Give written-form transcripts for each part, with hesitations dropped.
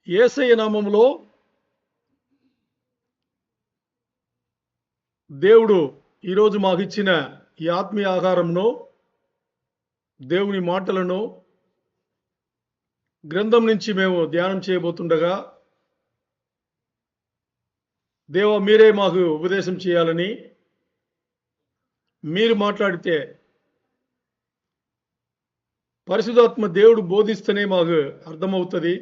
యేసయ్య నామములో దేవుడు ఈరోజు మాకు ఇచ్చిన ఈ ఆత్మీయ ఆహారంను, దేవుని మాటలను గ్రంథం నుంచి మేము ధ్యానం చేయబోతుండగా, దేవా మీరే మాకు ఉపదేశం చేయాలని, మీరు మాట్లాడితే పరిశుద్ధాత్మ దేవుడు బోధిస్తేనే మాకు అర్థమవుతుంది.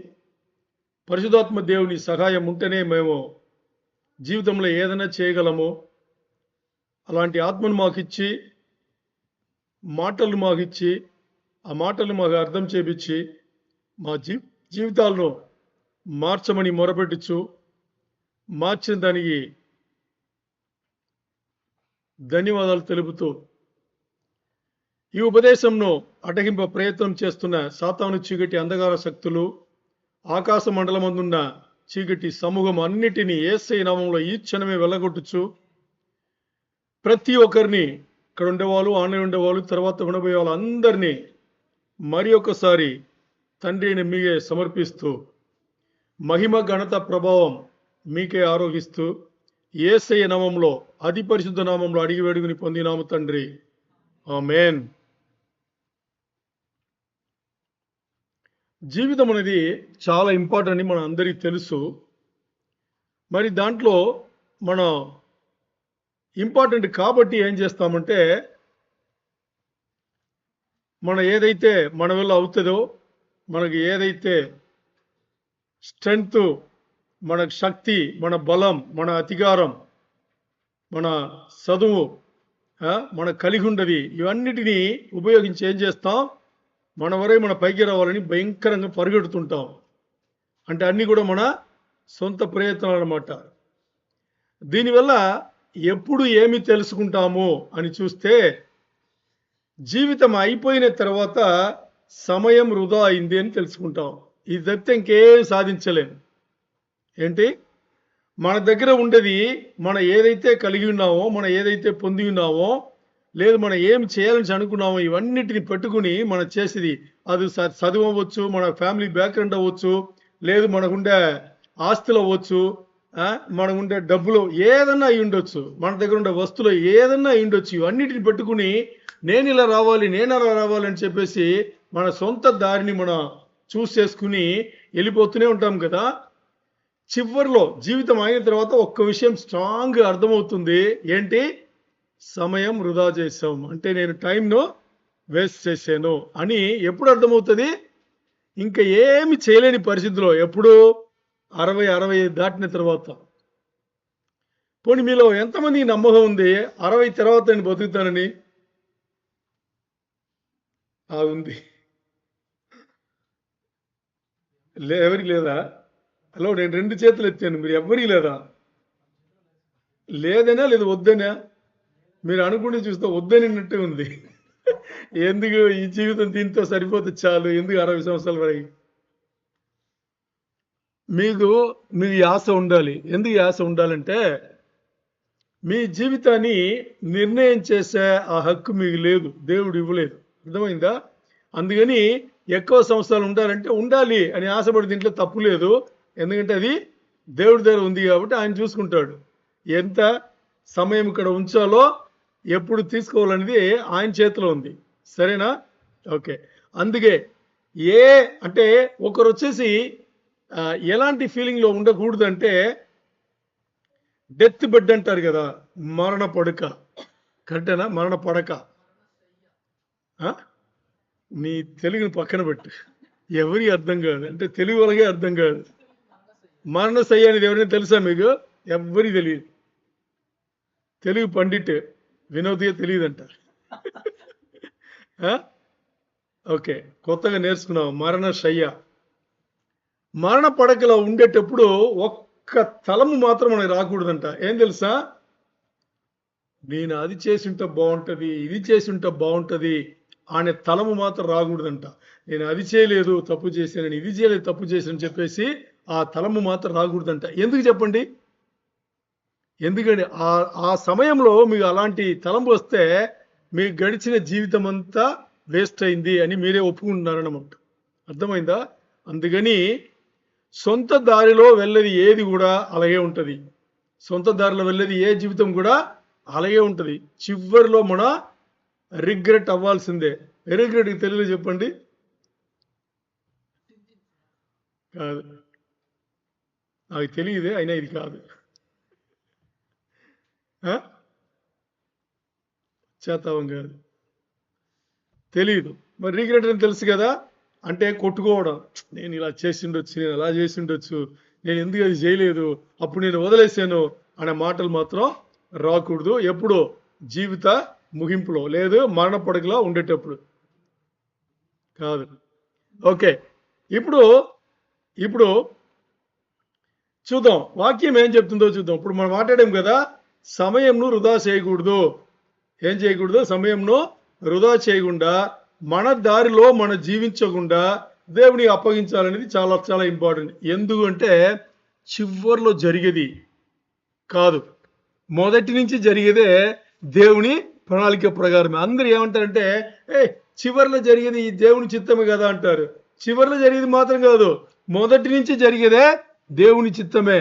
పరిశుద్ధాత్మ దేవుని సహాయం ఉంటేనే మేము జీవితంలో ఏదైనా చేయగలము. అలాంటి ఆత్మను మాకు ఇచ్చి, మాటలు మాకు ఇచ్చి, ఆ మాటలు మాకు అర్థం చేపించి మా జీవితాలను మార్చమని మొరపెట్టచ్చు. మార్చిన దానికి ధన్యవాదాలు తెలుపుతూ, ఈ ఉపదేశంను అటగింప ప్రయత్నం చేస్తున్న సాతాను చీకటి అంధకార శక్తులు, ఆకాశ మండలమందున్న చీకటి సమూహం అన్నిటినీ యేసయ్య నామములో ఈ క్షణమే వెళ్ళగొట్టుచు, ప్రతి ఒక్కరిని, ఇక్కడ ఉండేవాళ్ళు, ఆన్లైన్ ఉండేవాళ్ళు, తర్వాత ఉండబోయే వాళ్ళందరినీ మరి ఒకసారి తండ్రి అయిన మీకే సమర్పిస్తూ, మహిమ ఘనత ప్రభావం మీకే ఆరోగిస్తూ, యేసయ్య నామములో అతి పరిశుద్ధ నామంలో అడిగి వేడుకుని పొందినాము తండ్రి, ఆమేన్. జీవితం అనేది చాలా ఇంపార్టెంట్ అని మన అందరికీ తెలుసు. మరి దాంట్లో మనం ఇంపార్టెంట్ కాబట్టి ఏం చేస్తామంటే, మన ఏదైతే మన వల్ల అవుతుందో, మనకి ఏదైతే స్ట్రెంగ్త్, మన శక్తి, మన బలం, మన అధికారం, మన చదువు, మన కలిగి ఉండదు, ఇవన్నిటినీ ఉపయోగించి ఏం చేస్తాం, మన వరే మన పైకి రావాలని భయంకరంగా పరిగెడుతుంటాం. అంటే అన్నీ కూడా మన సొంత ప్రయత్నాలు అన్నమాట. దీనివల్ల ఎప్పుడు ఏమి తెలుసుకుంటాము అని చూస్తే, జీవితం అయిపోయిన తర్వాత సమయం వృధా అయింది అని తెలుసుకుంటాం. ఇది తప్పితే ఇంకేం సాధించలేం. ఏంటి, మన దగ్గర ఉండేది, మనం ఏదైతే కలిగి ఉన్నామో, మనం ఏదైతే పొంది ఉన్నామో, లేదు మనం ఏం చేయాలని అనుకున్నామో, ఇవన్నిటిని పెట్టుకుని మనం చేసేది, అది చదువు అవ్వచ్చు, మన ఫ్యామిలీ బ్యాక్గ్రౌండ్ అవ్వచ్చు, లేదు మనకుండే ఆస్తులు అవ్వచ్చు, మనకుండే డబ్బులు ఏదన్నా అయి ఉండొచ్చు, మన దగ్గర ఉండే వస్తువులు ఏదన్నా అయి ఉండొచ్చు. ఇవన్నిటిని పెట్టుకుని నేను ఇలా రావాలి, నేను అలా రావాలి అని చెప్పేసి మన సొంత దారిని మనం చూస్ చేసుకుని వెళ్ళిపోతూనే ఉంటాం కదా. చివరిలో జీవితం అయిన తర్వాత ఒక్క విషయం స్ట్రాంగ్గా అర్థమవుతుంది. ఏంటి, సమయం వృధా చేసాం, అంటే నేను టైంను వేస్ట్ చేశాను అని ఎప్పుడు అర్థమవుతుంది, ఇంకా ఏమి చేయలేని పరిస్థితిలో, ఎప్పుడు 60 దాటిన తర్వాత. పోనీ మీలో ఎంతమంది నమ్మకం ఉంది 60 తర్వాత నేను బతుకుతానని? ఉంది. ఎవరికి లేదా? హలో, నేను 2 చేతులు ఎత్తాను, మీరు ఎవరికి లేదా? లేదనా, లేదు వద్దనా? మీరు అనుకుంటే చూస్తే వద్దనిన్నట్టే ఉంది. ఎందుకు ఈ జీవితం దీంతో సరిపోతే చాలు, ఎందుకు 60 సంవత్సరాల వరకు? మీకు ఆశ ఉండాలి. ఎందుకు ఆశ ఉండాలంటే, మీ జీవితాన్ని నిర్ణయం చేసే ఆ హక్కు మీకు లేదు, దేవుడు ఇవ్వలేదు. అర్థమైందా? అందుకని ఎక్కువ సంవత్సరాలు ఉండాలంటే ఉండాలి అని ఆశపడి దీంట్లో తప్పు లేదు. ఎందుకంటే అది దేవుడి దగ్గర ఉంది కాబట్టి ఆయన చూసుకుంటాడు. ఎంత సమయం ఇక్కడ ఉంచాలో, ఎప్పుడు తీసుకోవాలనేది ఆయన చేతిలో ఉంది. సరేనా? ఓకే. అందుకే అంటే ఒకరు వచ్చేసి ఎలాంటి ఫీలింగ్లో ఉండకూడదంటే, డెత్ బెడ్ అంటారు కదా, మరణ పడక. కరెక్టేనా? మరణ పడక. నీ తెలుగుని పక్కన పెట్టు, ఎవరికి అర్థం కాదు, అంటే తెలుగు వాళ్ళకే అర్థం కాదు. మరణ శయ్య అనేది ఎవరైనా తెలుసా మీకు? ఎవరికి తెలియదు. తెలుగు పండిట్ వినోద్గా తెలియదంట. ఓకే, కొత్తగా నేర్చుకున్నాం మరణ శయ్య. మరణ పడకలో ఉండేటప్పుడు ఒక్క తలము మాత్రం మనకి రాకూడదంట. ఏం తెలుసా? నేను అది చేసి ఉంటే బాగుంటుంది, ఇది చేసి ఉంటే బాగుంటుంది అనే తలము మాత్రం రాకూడదంట. నేను అది చేయలేదు తప్పు చేశాను, ఇది చేయలేదు తప్పు చేశాను చెప్పేసి ఆ తలము మాత్రం రాకూడదంట. ఎందుకు చెప్పండి? ఎందుకంటే ఆ సమయంలో మీకు అలాంటి తలంపు వస్తే మీకు గడిచిన జీవితం అంతా వేస్ట్ అయింది అని మీరే ఒప్పుకుంటున్నారన్నమాట. అర్థమైందా? అందుకని సొంత దారిలో వెళ్ళేది ఏది కూడా అలాగే ఉంటుంది. సొంత దారిలో వెళ్ళేది ఏ జీవితం కూడా అలాగే ఉంటుంది. చివరిలో మన రిగ్రెట్ అవ్వాల్సిందే. రిగ్రెట్ తెలుగులో చెప్పండి. కాదు, నాకు తెలియదే, అయినా ఇది కాదు. చేతావం కాదు, తెలియదు. మరి రిగ్రెట్ అని తెలుసు కదా, అంటే కొట్టుకోవడం. నేను ఇలా చేసిండొచ్చు, నేను అలా చేసిండొచ్చు, నేను ఎందుకు అది చేయలేదు, అప్పుడు నేను వదిలేసాను అనే మాటలు మాత్రం రాకూడదు. ఎప్పుడు? జీవిత ముగింపులో, లేదు మరణ పడకలో ఉండేటప్పుడు కాదు. ఓకే, ఇప్పుడు ఇప్పుడు చూద్దాం వాక్యం ఏం చెప్తుందో చూద్దాం. ఇప్పుడు మనం మాట్లాడాం కదా, సమయంను వృధా చేయకూడదు. ఏం చేయకూడదు? సమయంను వృధా చేయకుండా మన దారిలో మనం జీవించకుండా దేవునికి అప్పగించాలనేది చాలా చాలా ఇంపార్టెంట్. ఎందుకంటే చివరిలో జరిగేది కాదు, మొదటి నుంచి జరిగేదే దేవుని ప్రణాళిక ప్రకారమే. అందరూ ఏమంటారంటే, చివరిలో జరిగేది ఈ దేవుని చిత్తమే కదా అంటారు. చివరిలో జరిగేది మాత్రం కాదు, మొదటి నుంచి జరిగేదే దేవుని చిత్తమే.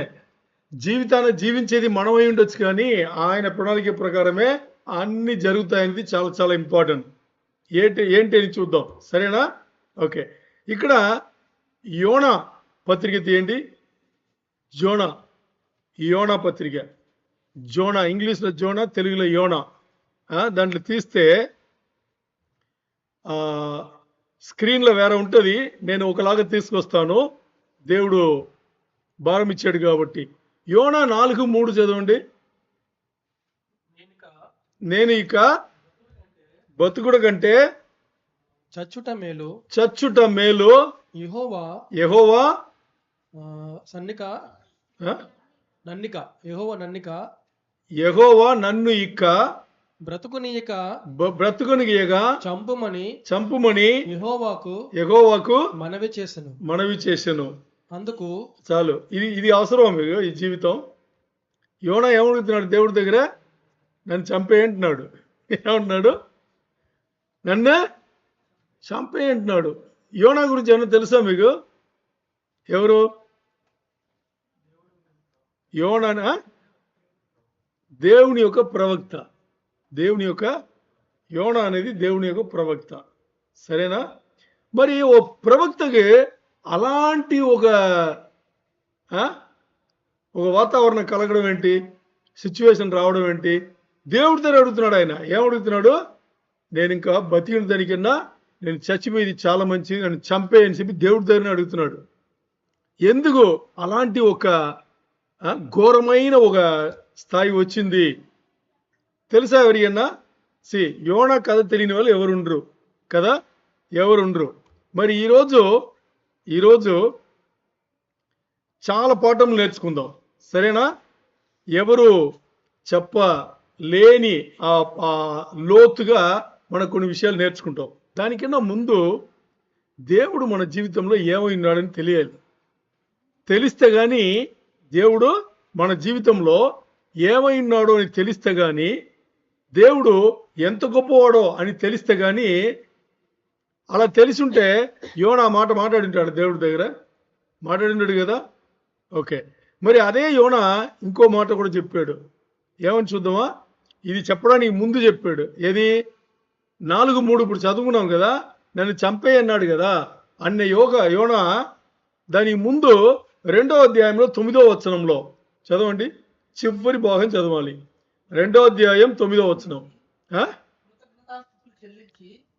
జీవితాన్ని జీవించేది మనమై ఉండొచ్చు, కానీ ఆయన ప్రణాళిక ప్రకారమే అన్ని జరుగుతాయనేది చాలా చాలా ఇంపార్టెంట్. ఏంటి అని చూద్దాం, సరేనా? ఓకే, ఇక్కడ యోనా పత్రిక తీయండి. యోనా పత్రిక, జోనా, ఇంగ్లీష్లో జోనా, తెలుగులో యోనా. దాంట్లో తీస్తే స్క్రీన్లో వేరే ఉంటుంది, నేను ఒకలాగా తీసుకొస్తాను, దేవుడు భారం ఇచ్చాడు కాబట్టి. యోనా 4:3 చదవండి. నేను ఇక బతుకుడు కంటే చచ్చుట మేలు. యెహోవా నన్ను ఇక బ్రతుకునియక చంపుమని యెహోవాకు మనవి చేసెను. అందుకు చాలు, ఇది అవసరం మీకు ఈ జీవితం. యోనా ఏమడుగుతున్నాడు దేవుడి దగ్గర? నన్ను చంపేయంటున్నాడు. ఏమంటున్నాడు? నన్ను చంపేయంటున్నాడు. యోనా గురించి ఏమన్నా తెలుసా మీకు? ఎవరు యోనా? దేవుని యొక్క ప్రవక్త. యోనా అనేది దేవుని యొక్క ప్రవక్త, సరేనా? మరి ఓ ప్రవక్తకి అలాంటి ఒక వాతావరణం కలగడం ఏంటి, సిచ్యువేషన్ రావడం ఏంటి? దేవుడి దగ్గర అడుగుతున్నాడు. ఆయన ఏమడుగుతున్నాడు? నేను ఇంకా బతికిన దానికన్నా నేను చచ్చిపోయేది చాలా మంచిది, నన్ను చంపేయని చెప్పి దేవుడి దగ్గర అడుగుతున్నాడు. ఎందుకు అలాంటి ఒక ఘోరమైన ఒక స్థాయి వచ్చింది తెలుసా ఎవరికన్నా? యోనా కథ తెలియని వాళ్ళు ఎవరుండ్రు కదా, ఎవరుండ్రు. మరి ఈరోజు చాలా పాఠములు నేర్చుకుందాం, సరేనా? ఎవరు చెప్పలేని లోతుగా మనం కొన్ని విషయాలు నేర్చుకుంటాం. దానికన్నా ముందు దేవుడు మన జీవితంలో ఏమై ఉన్నాడని తెలియాలి. తెలిస్తే కానీ, దేవుడు మన జీవితంలో ఏమై ఉన్నాడో అని తెలిస్తే కానీ, దేవుడు ఎంత గొప్పవాడో అని తెలిస్తే కానీ, అలా తెలిసుంటే యోనా మాట మాట్లాడింటాడు దేవుడి దగ్గర, మాట్లాడినాడు కదా. ఓకే, మరి అదే యోనా ఇంకో మాట కూడా చెప్పాడు. ఏమని చూద్దామా? ఇది చెప్పడానికి ముందు చెప్పాడు. ఏది? 4:3 ఇప్పుడు చదువుకున్నాం కదా, నన్ను చంపేయన్నాడు కదా అన్న యోనా దానికి ముందు 2వ అధ్యాయంలో 9వ వచనంలో చదవండి. చివరి భాగం చదవాలి. 2వ అధ్యాయం 9వ వచనం.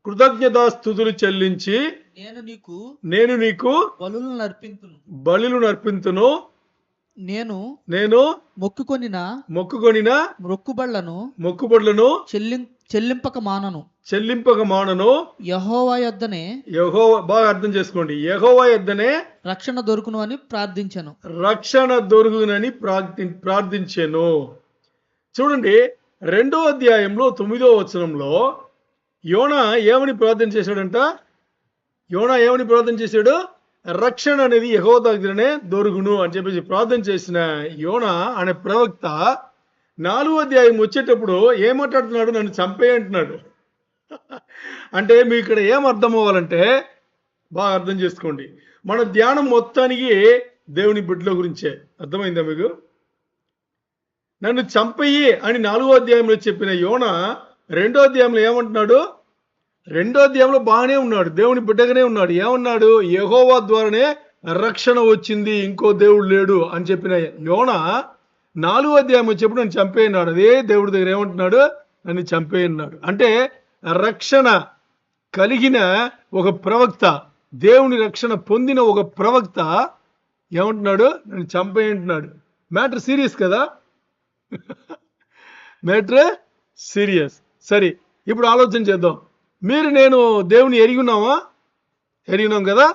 కృతజ్ఞతాస్తుతులు చెల్లించి నేను నీకు బలులు నర్పింతును. నేను మొక్కుకొనిన మొక్కుబడులను చెల్లింపక మానను. యెహోవా యొద్దనే, బాగా అర్థం చేసుకోండి, యెహోవా యొద్దనే రక్షణ దొరుకునని ప్రార్థించాను. చూడండి, 2వ అధ్యాయంలో 9వ వచనంలో యోనా ఏమని ప్రార్థన చేశాడంట? రక్షణ అనేది యెహోవా దగ్గరనే దొరుకును అని చెప్పేసి ప్రార్థన చేసిన యోనా అనే ప్రవక్త 4వ అధ్యాయం వచ్చేటప్పుడు ఏం మాట్లాడుతున్నాడు? నన్ను చంపేయంటున్నాడు. అంటే మీకు ఇక్కడ ఏం అర్థం అవ్వాలంటే బాగా అర్థం చేసుకోండి. మన ధ్యానం మొత్తానికి దేవుని బిడ్డల గురించే. అర్థమైందా మీకు? నన్ను చంపయ్యి అని 4వ అధ్యాయంలో చెప్పిన యోన 2వ అధ్యాయంలో ఏమంటున్నాడు? 2వ అధ్యాయంలో బాగానే ఉన్నాడు, దేవుని బిడ్డగానే ఉన్నాడు. ఏమన్నాడు? యెహోవా ద్వారానే రక్షణ వచ్చింది, ఇంకో దేవుడు లేడు అని చెప్పిన యోన 4వ అధ్యాయం వచ్చేప్పుడు నన్ను చంపేయన్నాడు. అదే దేవుడి దగ్గర ఏమంటున్నాడు? నన్ను చంపేయన్నాడు. అంటే రక్షణ కలిగిన ఒక ప్రవక్త, దేవుని రక్షణ పొందిన ఒక ప్రవక్త ఏమంటున్నాడు? నన్ను చంపేయంటున్నాడు. మ్యాటర్ సీరియస్ కదా? Matter serious. సరే, ఇప్పుడు ఆలోచన చేద్దాం. మీరు నేను దేవుని ఎరిగి ఉన్నామా? ఎరిగినాం కదా?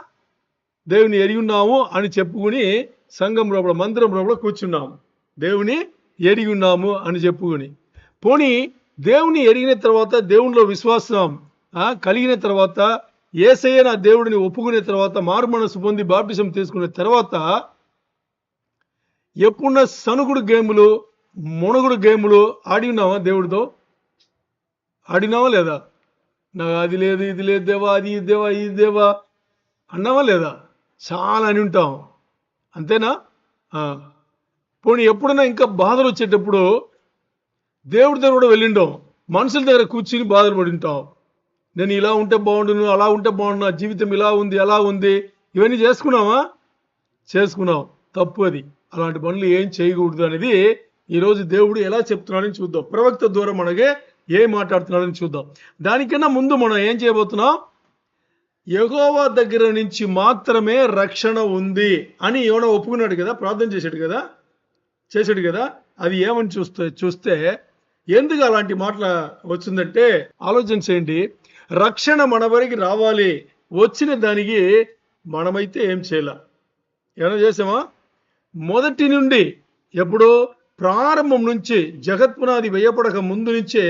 దేవుని ఎరిగి ఉన్నాము అని చెప్పుకుని సంఘం లోపల, మందిరం లోపల కూర్చున్నాము. దేవుని ఎరిగి ఉన్నాము అని చెప్పుకుని, పోనీ దేవుని ఎరిగిన తర్వాత, దేవునిలో విశ్వాసం కలిగిన తర్వాత, యేసయ్య నా దేవుడిని ఒప్పుకునే తర్వాత, మారు మనసు పొంది బాప్టిజం తీసుకున్న తర్వాత, ఎప్పుడున్న సనుగుడు గేములు, మునగుడు గేములు ఆడి ఉన్నావా? దేవుడితో ఆడినావా లేదా? నాకు అది లేదు, ఇది లేదు దేవా, అది ఇది దేవా, ఇది దేవా అన్నావా లేదా? చాలా అని ఉంటాం, అంతేనా? పోనీ ఎప్పుడైనా ఇంకా బాధలు వచ్చేటప్పుడు దేవుడి దగ్గర కూడా వెళ్ళింటాం, మనుషుల దగ్గర కూర్చుని బాధలు పడి ఉంటాం. నేను ఇలా ఉంటే బాగుండును, అలా ఉంటే బాగుండు, నా జీవితం ఇలా ఉంది, అలా ఉంది. ఇవన్నీ చేసుకున్నావా? చేసుకున్నాం. తప్పు అది. అలాంటి పనులు ఏం చేయకూడదు అనేది ఈరోజు దేవుడు ఎలా చెప్తున్నాడని చూద్దాం. ప్రవక్త ద్వారా మనకి ఏం మాట్లాడుతున్నాడని చూద్దాం. దానికన్నా ముందు మనం ఏం చేయబోతున్నాం? యెహోవా దగ్గర నుంచి మాత్రమే రక్షణ ఉంది అని యోన ఒప్పుకున్నాడు కదా, ప్రార్థన చేశాడు కదా. అది ఏమని చూస్తే ఎందుకు అలాంటి మాటల వచ్చిందంటే ఆలోచన చేయండి. రక్షణ మన వరకు రావాలి, వచ్చిన దానికి మనమైతే ఏం చేయాల? ఏమైనా చేసామా? మొదటి నుండి, ఎప్పుడో ప్రారంభం నుంచి, జగత్పునాది వేయపడక ముందు నుంచే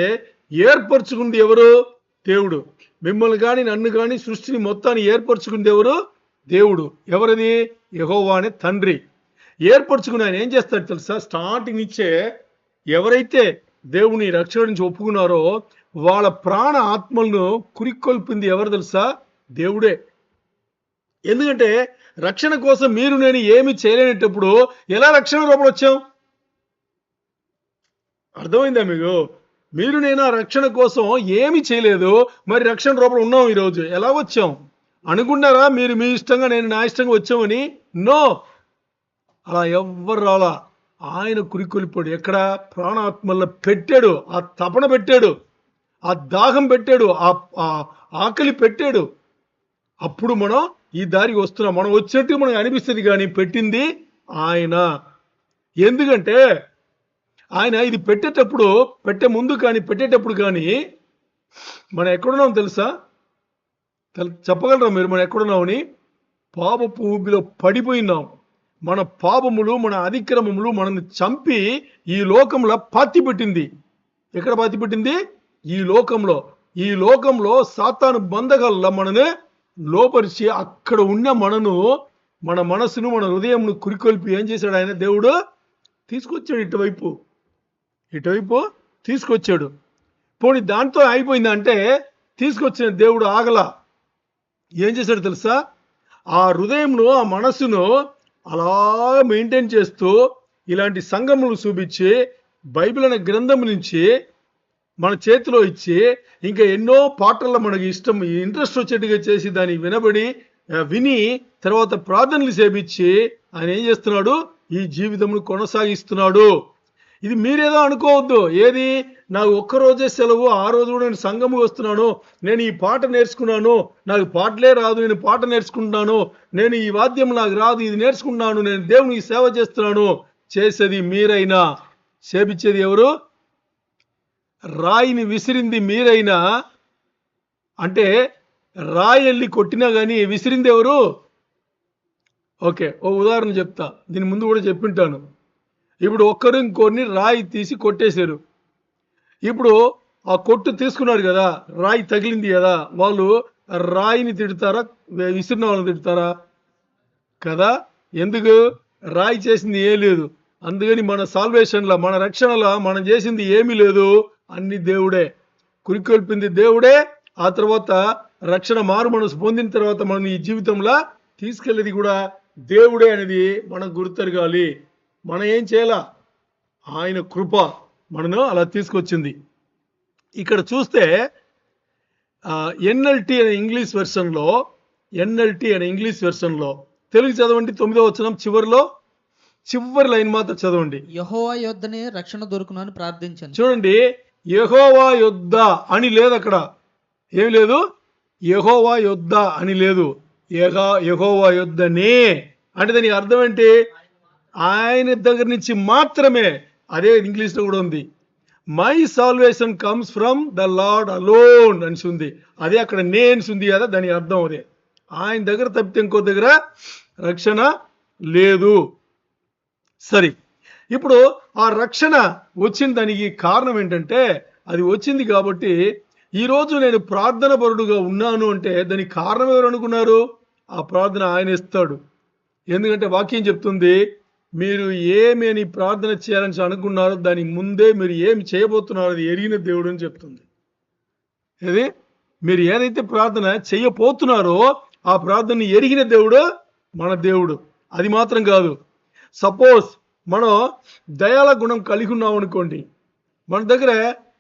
ఏర్పరచుకుంది ఎవరు? దేవుడు. మిమ్మల్ని కానీ నన్ను కానీ సృష్టిని మొత్తాన్ని ఏర్పరచుకుంది ఎవరు? దేవుడు. ఎవరిది? యెహోవా అనే తండ్రి ఏర్పరచుకుని ఆయన ఏం చేస్తాడు తెలుసా? స్టార్టింగ్ నుంచే ఎవరైతే దేవుని రక్షణ నుంచి ఒప్పుకున్నారో వాళ్ళ ప్రాణ ఆత్మలను కురికొల్పింది ఎవరు తెలుసా? దేవుడే. ఎందుకంటే రక్షణ కోసం మీరు నేను ఏమి చేయలేనప్పుడు ఎలా రక్షణ రూపంలో వచ్చాం? అర్థమైందా మీకు? మీరు నేను ఆ రక్షణ కోసం ఏమి చేయలేదు, మరి రక్షణ రూపంలో ఉన్నాం. ఈరోజు ఎలా వచ్చాం అనుకున్నారా? మీరు మీ ఇష్టంగా, నేను నా ఇష్టంగా వచ్చామని? నో, అలా ఎవ్వరు రాలా. ఆయన కురికొలిపాడు. ఎక్కడ? ప్రాణాత్మల్లో పెట్టాడు. ఆ తపన పెట్టాడు, ఆ దాహం పెట్టాడు, ఆ ఆకలి పెట్టాడు. అప్పుడు మనం ఈ దారికి వస్తున్నాం. మనం వచ్చినట్టు మనకు అనిపిస్తుంది, కానీ పెట్టింది ఆయన. ఎందుకంటే ఆయన ఇది పెట్టే ముందు కానీ పెట్టేటప్పుడు కానీ మనం ఎక్కడున్నాం తెలుసా? చెప్పగలరా మీరు మనం ఎక్కడున్నామని? పాపపు ఊబిలో పడిపోయినాం. మన పాపములు, మన అతిక్రమములు మనల్ని చంపి ఈ లోకంలో పాతి పెట్టింది. ఎక్కడ పాతి పెట్టింది? ఈ లోకంలో సాతాను బంధకాల్లో మనని లోపరిచి అక్కడ ఉన్న మన మనసును, మన హృదయంను కురికొల్పి ఏం చేశాడు ఆయన? దేవుడు తీసుకొచ్చాడు ఇటువైపు తీసుకొచ్చాడు. పోనీ దాంతో అయిపోయిందంటే తీసుకొచ్చిన దేవుడు ఆగల. ఏం చేశాడు తెలుసా? ఆ హృదయంను, ఆ మనసును అలా మెయింటైన్ చేస్తూ ఇలాంటి సంఘములు చూపించి, బైబిల్ అనే గ్రంథం నుంచి మన చేతిలో ఇచ్చి, ఇంకా ఎన్నో పాటల్లో మనకి ఇంట్రెస్ట్ వచ్చేట్టుగా చేసి దాన్ని విని తర్వాత ప్రార్థనలు చేపించి ఆయన ఏం చేస్తున్నాడు? ఈ జీవితమును కొనసాగిస్తున్నాడు. ఇది మీరేదో అనుకోవద్దు. ఏది? నాకు ఒక్కరోజే సెలవు, ఆ రోజు కూడా నేను సంఘము వస్తున్నాను, నేను ఈ పాట నేర్చుకున్నాను, నాకు పాటలే రాదు, నేను పాట నేర్చుకుంటున్నాను, నేను ఈ వాద్యం నాకు రాదు, ఇది నేర్చుకున్నాను, నేను దేవునికి సేవ చేస్తున్నాను. చేసేది మీరైనా, సేపించేది ఎవరు? రాయిని విసిరింది మీరైనా. అంటే రాయి వెళ్ళి కొట్టినా కానీ విసిరింది ఎవరు? ఓకే, ఓ ఉదాహరణ చెప్తా. దీని ముందు కూడా చెప్పింటాను. ఇప్పుడు ఒక్కరు ఇంకొన్ని రాయి తీసి కొట్టేశారు. ఇప్పుడు ఆ కొట్టు తీసుకున్నాడు కదా, రాయి తగిలింది కదా, వాళ్ళు రాయిని తిడతారా, విసిరిన వాళ్ళని తిడతారా? కదా. ఎందుకు? రాయి చేసింది ఏం లేదు. అందుకని మన సాల్వేషన్లో, మన రక్షణలో మనం చేసింది ఏమీ లేదు. అన్ని దేవుడే. కురికొల్పింది దేవుడే. ఆ తర్వాత రక్షణ, మారు మనసు పొందిన తర్వాత మనం ఈ జీవితంలో తీసుకెళ్ళేది కూడా దేవుడే అనేది మనకు గుర్తెరగాలి. మనం ఏం చేయాలా? ఆయన కృప మనను అలా తీసుకొచ్చింది. ఇక్కడ చూస్తే ఎన్ఎల్టీ అనే ఇంగ్లీష్ వెర్షన్లో తెలుగు చదవండి. 9వ వచనం చివరి లైన్ మాత్రం చదవండి. యెహోవా యొద్దనే రక్షణ దొరుకును అని ప్రార్థించాను. చూడండి, యెహోవా యొద్ద అని లేదు. అక్కడ ఏమి లేదు, యెహోవా యొద్ద అని లేదు, యెహోవా యొద్దనే అంటే దానికి అర్థం ఏంటి? ఆయన దగ్గర నుంచి మాత్రమే. అదే ఇంగ్లీష్లో కూడా ఉంది, my salvation comes from the lord alone అని ఉంది. అదే అక్కడ నేన్స్ ఉంది కదా, దాని అర్థం అదే. ఆయన దగ్గర తప్పితే ఇంకో దగ్గర రక్షణ లేదు. సరే, ఇప్పుడు ఆ రక్షణ వచ్చిన దానికి కారణం ఏంటంటే, అది వచ్చింది కాబట్టి ఈరోజు నేను ప్రార్థన పరుడుగా ఉన్నాను అంటే దానికి కారణం ఎవరు అనుకున్నారు? ఆ ప్రార్థన ఆయన ఇస్తాడు. ఎందుకంటే వాక్యం చెప్తుంది, మీరు ఏమి అని ప్రార్థన చేయాలని అనుకున్నారో దానికి ముందే మీరు ఏమి చేయబోతున్నారో అది ఎరిగిన దేవుడు అని చెప్తుంది. ఇది మీరు ఏదైతే ప్రార్థన చేయబోతున్నారో ఆ ప్రార్థనని ఎరిగిన దేవుడు మన దేవుడు. అది మాత్రం కాదు, సపోజ్ మనం దయాల గుణం కలిగి ఉన్నాం అనుకోండి, మన దగ్గర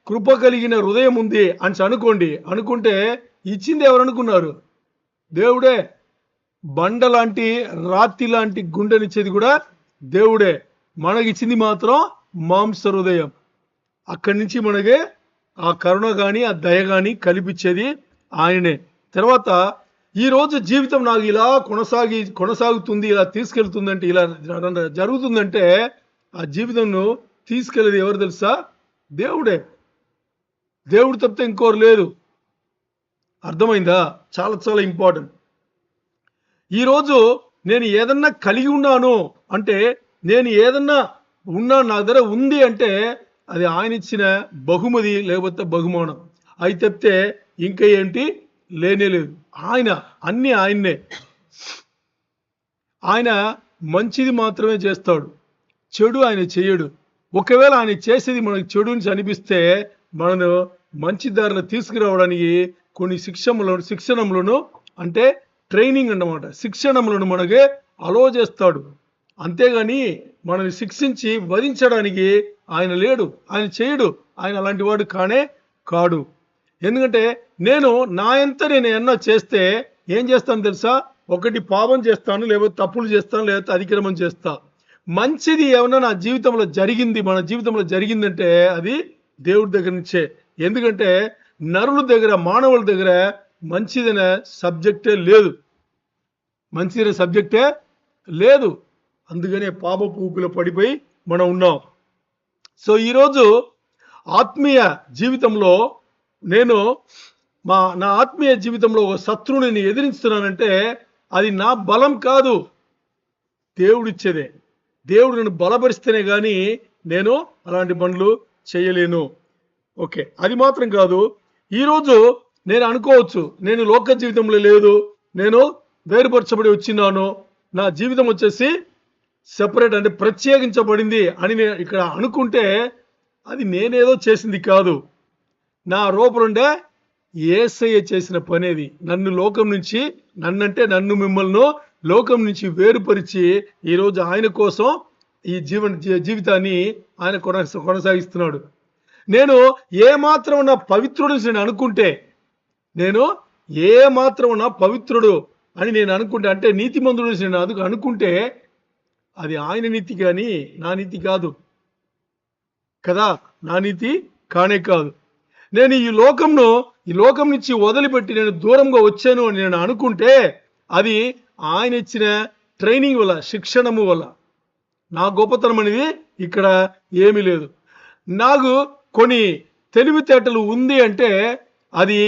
కృప కలిగిన హృదయం ఉంది అని అనుకుంటే ఇచ్చింది ఎవరు అనుకున్నారు? దేవుడే. బండ లాంటి రాతి లాంటి గుండెనిచ్చేది కూడా దేవుడే. మనకిచ్చింది మాత్రం మాంస హృదయం. అక్కడి నుంచి మనకి ఆ కరుణ కానీ ఆ దయ కానీ కల్పించేది ఆయనే. తర్వాత ఈరోజు జీవితం నాకు ఇలా కొనసాగుతుంది, ఇలా తీసుకెళ్తుందంటే, ఇలా జరుగుతుందంటే ఆ జీవితంను తీసుకెళ్ళేది ఎవరు తెలుసా? దేవుడే. దేవుడు తప్పితే ఇంకోరు లేదు. అర్థమైందా? చాలా చాలా ఇంపార్టెంట్. ఈరోజు నేను ఏదన్నా కలిగి ఉన్నాను అంటే, నేను ఏదన్నా నా దగ్గర ఉంది అంటే అది ఆయన ఇచ్చిన బహుమతి లేకపోతే బహుమానం. అవి తప్పితే ఇంకా ఏంటి లేనే లేదు. అన్నీ ఆయన్నే. ఆయన మంచిది మాత్రమే చేస్తాడు, చెడు ఆయన చేయడు. ఒకవేళ ఆయన చేసేది మనకు చెడు నుంచి అనిపిస్తే మనను మంచి దారిలో తీసుకురావడానికి కొన్ని శిక్షణములను అంటే ట్రైనింగ్ అన్నమాట, శిక్షణములను మనకి అలో చేస్తాడు. అంతేగాని మనల్ని శిక్షించి వధించడానికి ఆయన లేడు, ఆయన చేయడు. ఆయన అలాంటి వాడు కాడు. ఎందుకంటే నేను ఏమన్నా చేస్తే ఏం చేస్తాను తెలుసా? ఒకటి పాపం చేస్తాను, లేకపోతే తప్పులు చేస్తాను, లేకపోతే అతిక్రమం చేస్తా. మంచిది ఏమన్నా నా జీవితంలో జరిగింది, మన జీవితంలో జరిగిందంటే అది దేవుడి దగ్గర నుంచే. ఎందుకంటే నరుల దగ్గర, మానవుల దగ్గర మంచిదనే సబ్జెక్టే లేదు. అందుకనే పాపపు ఊపిలో పడిపోయి మనం ఉన్నాం. సో ఈరోజు ఆత్మీయ జీవితంలో నా ఆత్మీయ జీవితంలో ఒక శత్రువుని ఎదిరిస్తున్నానంటే అది నా బలం కాదు, దేవుడిచ్చేదే. దేవుడు నన్ను బలపరిస్తేనే కానీ నేను అలాంటి పనులు చేయలేను. ఓకే, అది మాత్రం కాదు. ఈరోజు నేను అనుకోవచ్చు, నేను లోక జీవితంలో లేదు, నేను వేరుపరచబడి వచ్చినాను, నా జీవితం వచ్చేసి సెపరేట్ అంటే ప్రత్యేకించబడింది అని నేను ఇక్కడ అనుకుంటే అది నేనేదో చేసింది కాదు. నా రూపంలో యేసయ్య చేసిన పనేది. నన్ను మిమ్మల్ని లోకం నుంచి వేరుపరిచి ఈరోజు ఆయన కోసం ఈ జీవితాన్ని ఆయన కొనసాగిస్తున్నాడు. నేను ఏమాత్రం నా పవిత్రుడు నేను అనుకుంటే, పవిత్రుడు అని నేను అనుకుంటే, అంటే నీతిమంతుడు నేను అనుకుంటే అది ఆయన నీతి కానీ నా నీతి కాదు కదా, నా నీతి కాదు. నేను ఈ లోకం నుంచి వదిలిపెట్టి నేను దూరంగా వచ్చాను అని నేను అనుకుంటే అది ఆయన ఇచ్చిన ట్రైనింగ్ వల్ల, శిక్షణము వల్ల. నా గొప్పతనం అనేది ఇక్కడ ఏమీ లేదు. నాకు కొన్ని తెలివితేటలు ఉంది అంటే అది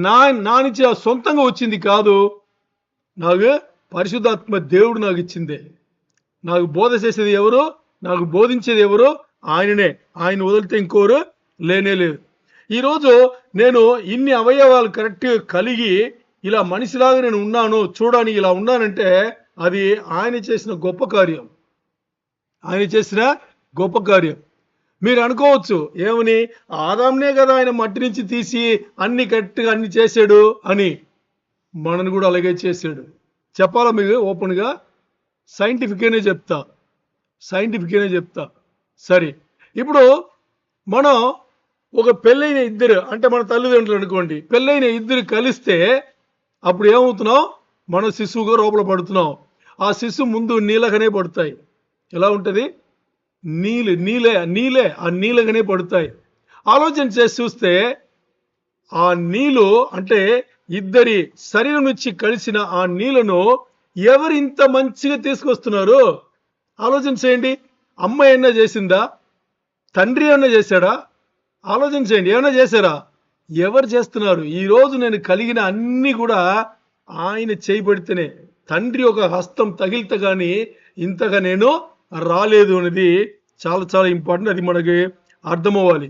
నా నుంచి సొంతంగా వచ్చింది కాదు, నాకు పరిశుద్ధాత్మ దేవుడు నాకు ఇచ్చిందే. నాకు బోధ చేసేది ఎవరు, నాకు బోధించేది ఎవరు? ఆయననే. ఆయన వదిలితే ఇంకోరు లేనే లేదు. ఈరోజు నేను ఇన్ని అవయవాలు కరెక్ట్గా కలిగి ఇలా మనిషిలాగా నేను ఉన్నాను, చూడడానికి ఇలా ఉన్నానంటే అది ఆయన చేసిన గొప్ప కార్యం. మీరు అనుకోవచ్చు ఏమని, ఆదాంనే కదా ఆయన మట్టి నుంచి తీసి అన్ని కరెక్ట్గా అన్ని చేశాడు అని. మనను కూడా అలాగే చేశాడు. చెప్పాలా మీకు ఓపెన్గా? సైంటిఫిక్గానే చెప్తా. సరే, ఇప్పుడు మనం ఒక పెళ్ళైన ఇద్దరు, అంటే మన తల్లిదండ్రులు అనుకోండి, పెళ్ళైన ఇద్దరు కలిస్తే అప్పుడు ఏమవుతున్నాం, మనం శిశువుగా లోపల పడుతున్నాం. ఆ శిశువు ముందు నీలగానే పడతాయి. ఎలా ఉంటుంది? నీలగానే పడతాయి. ఆలోచన చేసి చూస్తే ఆ నీళ్ళు, అంటే ఇద్దరి శరీరం నుంచి కలిసిన ఆ నీళ్లను ఎవరు ఇంత మంచిగా తీసుకొస్తున్నారు? ఆలోచన చేయండి. అమ్మ ఏమన్నా చేసిందా? తండ్రి ఏమన్నా చేశాడా? ఆలోచన చేయండి. ఏమన్నా చేశారా? ఎవరు చేస్తున్నారు? ఈరోజు నేను కలిగిన అన్ని కూడా ఆయన చేయబడితేనే, తండ్రి ఒక హస్తం తగిలితే కానీ ఇంతగా నేను రాలేదు అనేది చాలా చాలా ఇంపార్టెంట్. అది మనకి అర్థమవ్వాలి.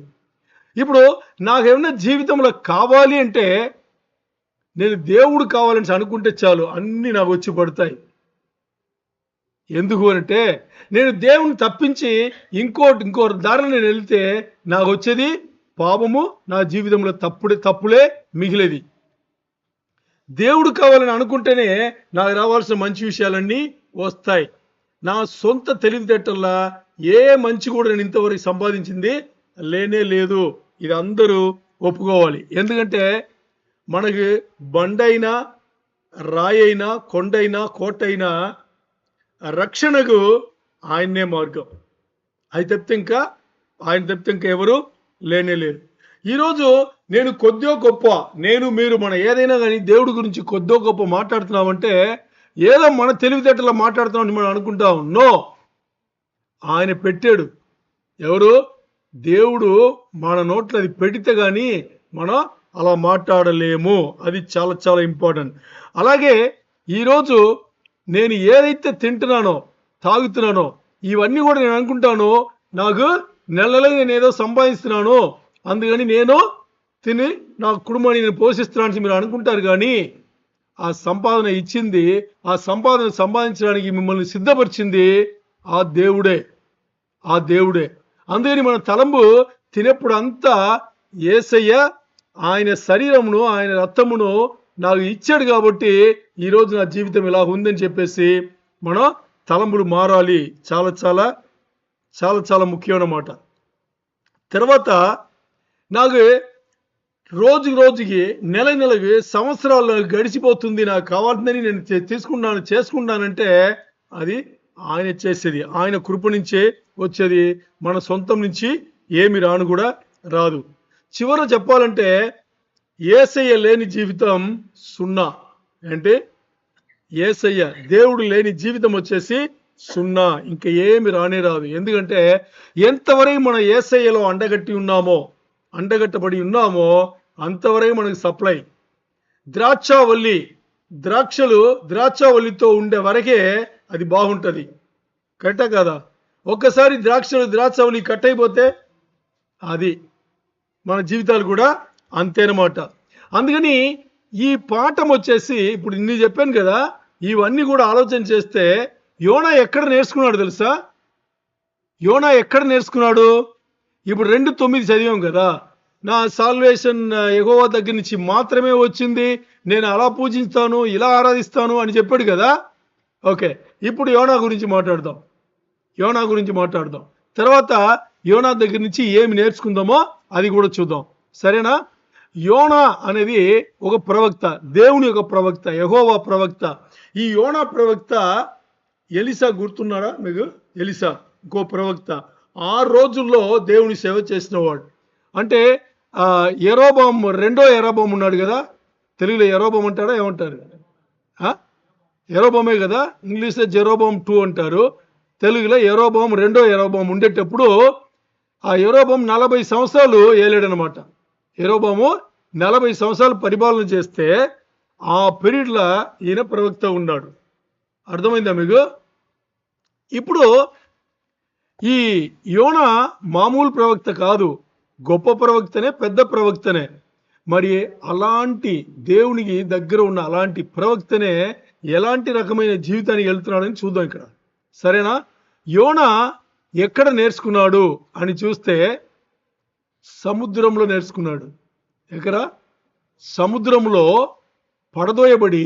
ఇప్పుడు నాకేమన్నా జీవితంలో కావాలి అంటే, నేను దేవుడు కావాలని అనుకుంటే చాలు, అన్నీ నాకు వచ్చి పడతాయి. ఎందుకు అంటే, నేను దేవుని తప్పించి ఇంకో దారిలో నేను వెళ్తే నాకు వచ్చేది పాపము, నా జీవితంలో తప్పులే మిగిలేది. దేవుడు కావాలని అనుకుంటేనే నాకు రావాల్సిన మంచి విషయాలన్నీ వస్తాయి. నా సొంత తెలివితేటల్లా ఏ మంచి కూడా నేను ఇంతవరకు సంపాదించింది లేనే లేదు. ఇది అందరూ ఒప్పుకోవాలి. ఎందుకంటే మనకి బండైనా, రాయైనా, కొండైనా, కోటైనా రక్షణకు ఆయన్నే మార్గం. ఆయన తప్పితే ఇంకా ఎవరు లేనే లేరు. ఈరోజు నేను కొద్దో గొప్ప, మీరు మన ఏదైనా కానీ దేవుడి గురించి కొద్దో గొప్ప మాట్లాడుతున్నామంటే ఏదో మన తెలివితేటలో మాట్లాడుతున్నామని మనం అనుకుంటాం. నో, ఆయన పెట్టాడు. ఎవరు? దేవుడు మన నోట్లో అది పెడితే కానీ మనం అలా మాట్లాడలేము. అది చాలా చాలా ఇంపార్టెంట్. అలాగే ఈరోజు నేను ఏదైతే తింటున్నానో, తాగుతున్నానో, ఇవన్నీ కూడా నేను అనుకుంటాను నాకు నెలలో నేను ఏదో సంపాదిస్తున్నాను, అందుకని నేను తిని నా కుటుంబాన్ని నేను పోషిస్తున్నాను మీరు అనుకుంటారు. కానీ ఆ సంపాదన ఇచ్చింది, ఆ సంపాదన సంపాదించడానికి మిమ్మల్ని సిద్ధపరిచింది ఆ దేవుడే. అందుకని మన తలంబు తినేప్పుడు అంతా యేసయ్య ఆయన శరీరమును, ఆయన రక్తమును నాకు ఇచ్చాడు కాబట్టి ఈరోజు నా జీవితం ఇలా ఉందని చెప్పేసి మనం తలంబులు మారాలి. చాలా చాలా చాలా చాలా ముఖ్యమైన. తర్వాత నాకు రోజుకి నెలకి సంవత్సరాలు గడిచిపోతుంది, నాకు కావాల్సిందని నేను చేసుకున్నానంటే అది ఆయన చేసేది, ఆయన కృప నుంచే వచ్చేది. మన సొంతం నుంచి ఏమి కూడా రాదు. చివర చెప్పాలంటే యేసయ్య లేని జీవితం సున్నా. అంటే యేసయ్య, దేవుడు లేని జీవితం వచ్చేసి సున్నా, ఇంకా ఏమి రాదు. ఎందుకంటే ఎంతవరకు మన యేసయ్యలో అండగట్టబడి ఉన్నామో అంతవరకు మనకు సప్లై. ద్రాక్షవల్లితో ఉండే వరకే అది బాగుంటుంది. కరెక్టా కదా? ఒక్కసారి ద్రాక్షవల్లి కట్ అయిపోతే అది మన జీవితాలు కూడా అంతేనమాట. అందుకని ఈ పాఠం వచ్చేసి ఇప్పుడు ఇన్ని చెప్పాను కదా, ఇవన్నీ కూడా ఆలోచన చేస్తే యోనా ఎక్కడ నేర్చుకున్నాడు తెలుసా? ఇప్పుడు 2:9 చదివాం కదా, నా సాల్వేషన్ యెహోవా దగ్గర నుంచి మాత్రమే వచ్చింది, నేను అలా పూజిస్తాను, ఇలా ఆరాధిస్తాను అని చెప్పాడు కదా. ఓకే, ఇప్పుడు యోనా గురించి మాట్లాడదాం. తర్వాత యోనా దగ్గర నుంచి ఏమి నేర్చుకుందామో అది కూడా చూద్దాం. సరేనా? యోనా అనేది ఒక ప్రవక్త, దేవుని యొక్క ప్రవక్త, యెహోవా ప్రవక్త. ఈ యోనా ప్రవక్త ఎలీషా గుర్తున్నాడా మీకు? ఎలీషా ఇంకో ప్రవక్త. 6 రోజుల్లో దేవుని సేవ చేసిన వాడు. అంటే రెండో యెరోబాము ఉన్నాడు కదా, తెలుగులో యెరోబాము అంటారా ఏమంటారు? యెరోబామే కదా, ఇంగ్లీష్లో జెరోబామ్ 2 అంటారు, తెలుగులో రెండో యెరోబాము ఉండేటప్పుడు ఆ యెరోబాము 40 సంవత్సరాలు ఏలాడనమాట. యెరోబాము 40 సంవత్సరాలు పరిపాలన చేస్తే ఆ పీరియడ్లో ఈయన ప్రవక్త ఉన్నాడు. అర్థమైందా మీకు? ఇప్పుడు ఈ యోనా మామూలు ప్రవక్త కాదు, గొప్ప ప్రవక్తనే, పెద్ద ప్రవక్తనే. మరి అలాంటి దేవునికి దగ్గర ఉన్న అలాంటి ప్రవక్తనే ఎలాంటి రకమైన జీవితానికి వెళ్తున్నాడని చూద్దాం ఇక్కడ. సరేనా? యోనా ఎక్కడ నేర్చుకున్నాడు అని చూస్తే సముద్రంలో నేర్చుకున్నాడు. ఎక్కడ? సముద్రంలో పడదోయబడి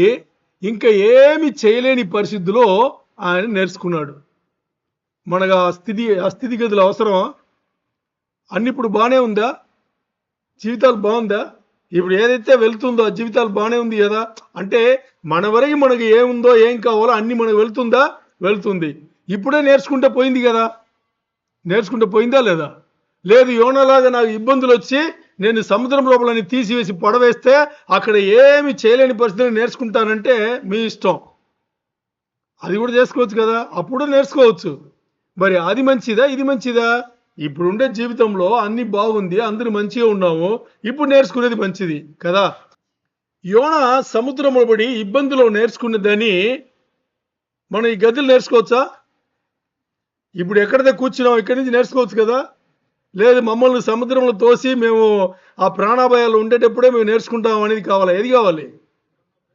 ఇంకా ఏమి చేయలేని పరిస్థితిలో ఆయన నేర్చుకున్నాడు. మనకు ఆ స్థితిగతులు అవసరమా? అన్ని ఇప్పుడు బాగానే ఉందా? జీవితాలు బాగుందా? ఇప్పుడు ఏదైతే వెళ్తుందో ఆ జీవితాలు బాగానే ఉంది కదా. అంటే మన వరకు మనకి ఏముందో ఏం కావాలో అన్ని మనకు వెళ్తుందా? వెళ్తుంది. ఇప్పుడే నేర్చుకుంటే పోయింది కదా. నేర్చుకుంటే పోయిందా లేదా? లేదు, యోనాలాగా నాకు ఇబ్బందులు వచ్చి నేను సముద్రం లోపలని తీసివేసి పడవేస్తే అక్కడ ఏమి చేయలేని పరిస్థితులు నేర్చుకుంటానంటే మీ ఇష్టం. అది కూడా చేసుకోవచ్చు కదా, అప్పుడు నేర్చుకోవచ్చు. మరి అది మంచిదా ఇది మంచిదా? ఇప్పుడుండే జీవితంలో అన్ని బాగుంది, అందరూ మంచిగా ఉన్నాము, ఇప్పుడు నేర్చుకునేది మంచిది కదా. యోనా సముద్రంలో పడి ఇబ్బందులు నేర్చుకున్నదని మనం ఈ గదులు నేర్చుకోవచ్చా? ఇప్పుడు ఎక్కడైతే కూర్చున్నాం ఇక్కడి నుంచి నేర్చుకోవచ్చు కదా. లేదు, మమ్మల్ని సముద్రంలో తోసి మేము ఆ ప్రాణాభయాలు ఉండేటప్పుడే మేము నేర్చుకుంటాం అనేది కావాలా? ఏది కావాలి?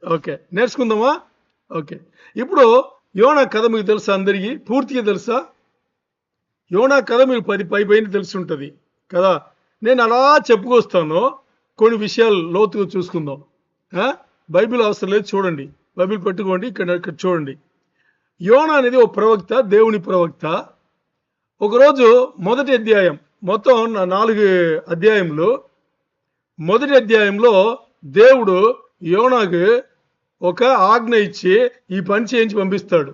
ఓకే, నేర్చుకుందామా? ఓకే. ఇప్పుడు యోనా కథ మీకు తెలుసా? అందరికీ పూర్తిగా తెలుసా? యోనా కథ మీకు పైన తెలిసి ఉంటుంది కదా. నేను అలా చెప్పుకొస్తాను, కొన్ని విషయాలు లోతుగా చూసుకుందాం. బైబిల్ అవసరం లేదు, చూడండి, బైబిల్ పెట్టుకోండి, ఇక్కడ చూడండి. యోనా అనేది ఒక ప్రవక్త, దేవుని ప్రవక్త. ఒకరోజు మొదటి అధ్యాయం, మొత్తం 4 అధ్యాయంలో మొదటి అధ్యాయంలో దేవుడు యోనాకు ఒక ఆజ్ఞ ఇచ్చి ఈ పని చేయించి పంపిస్తాడు.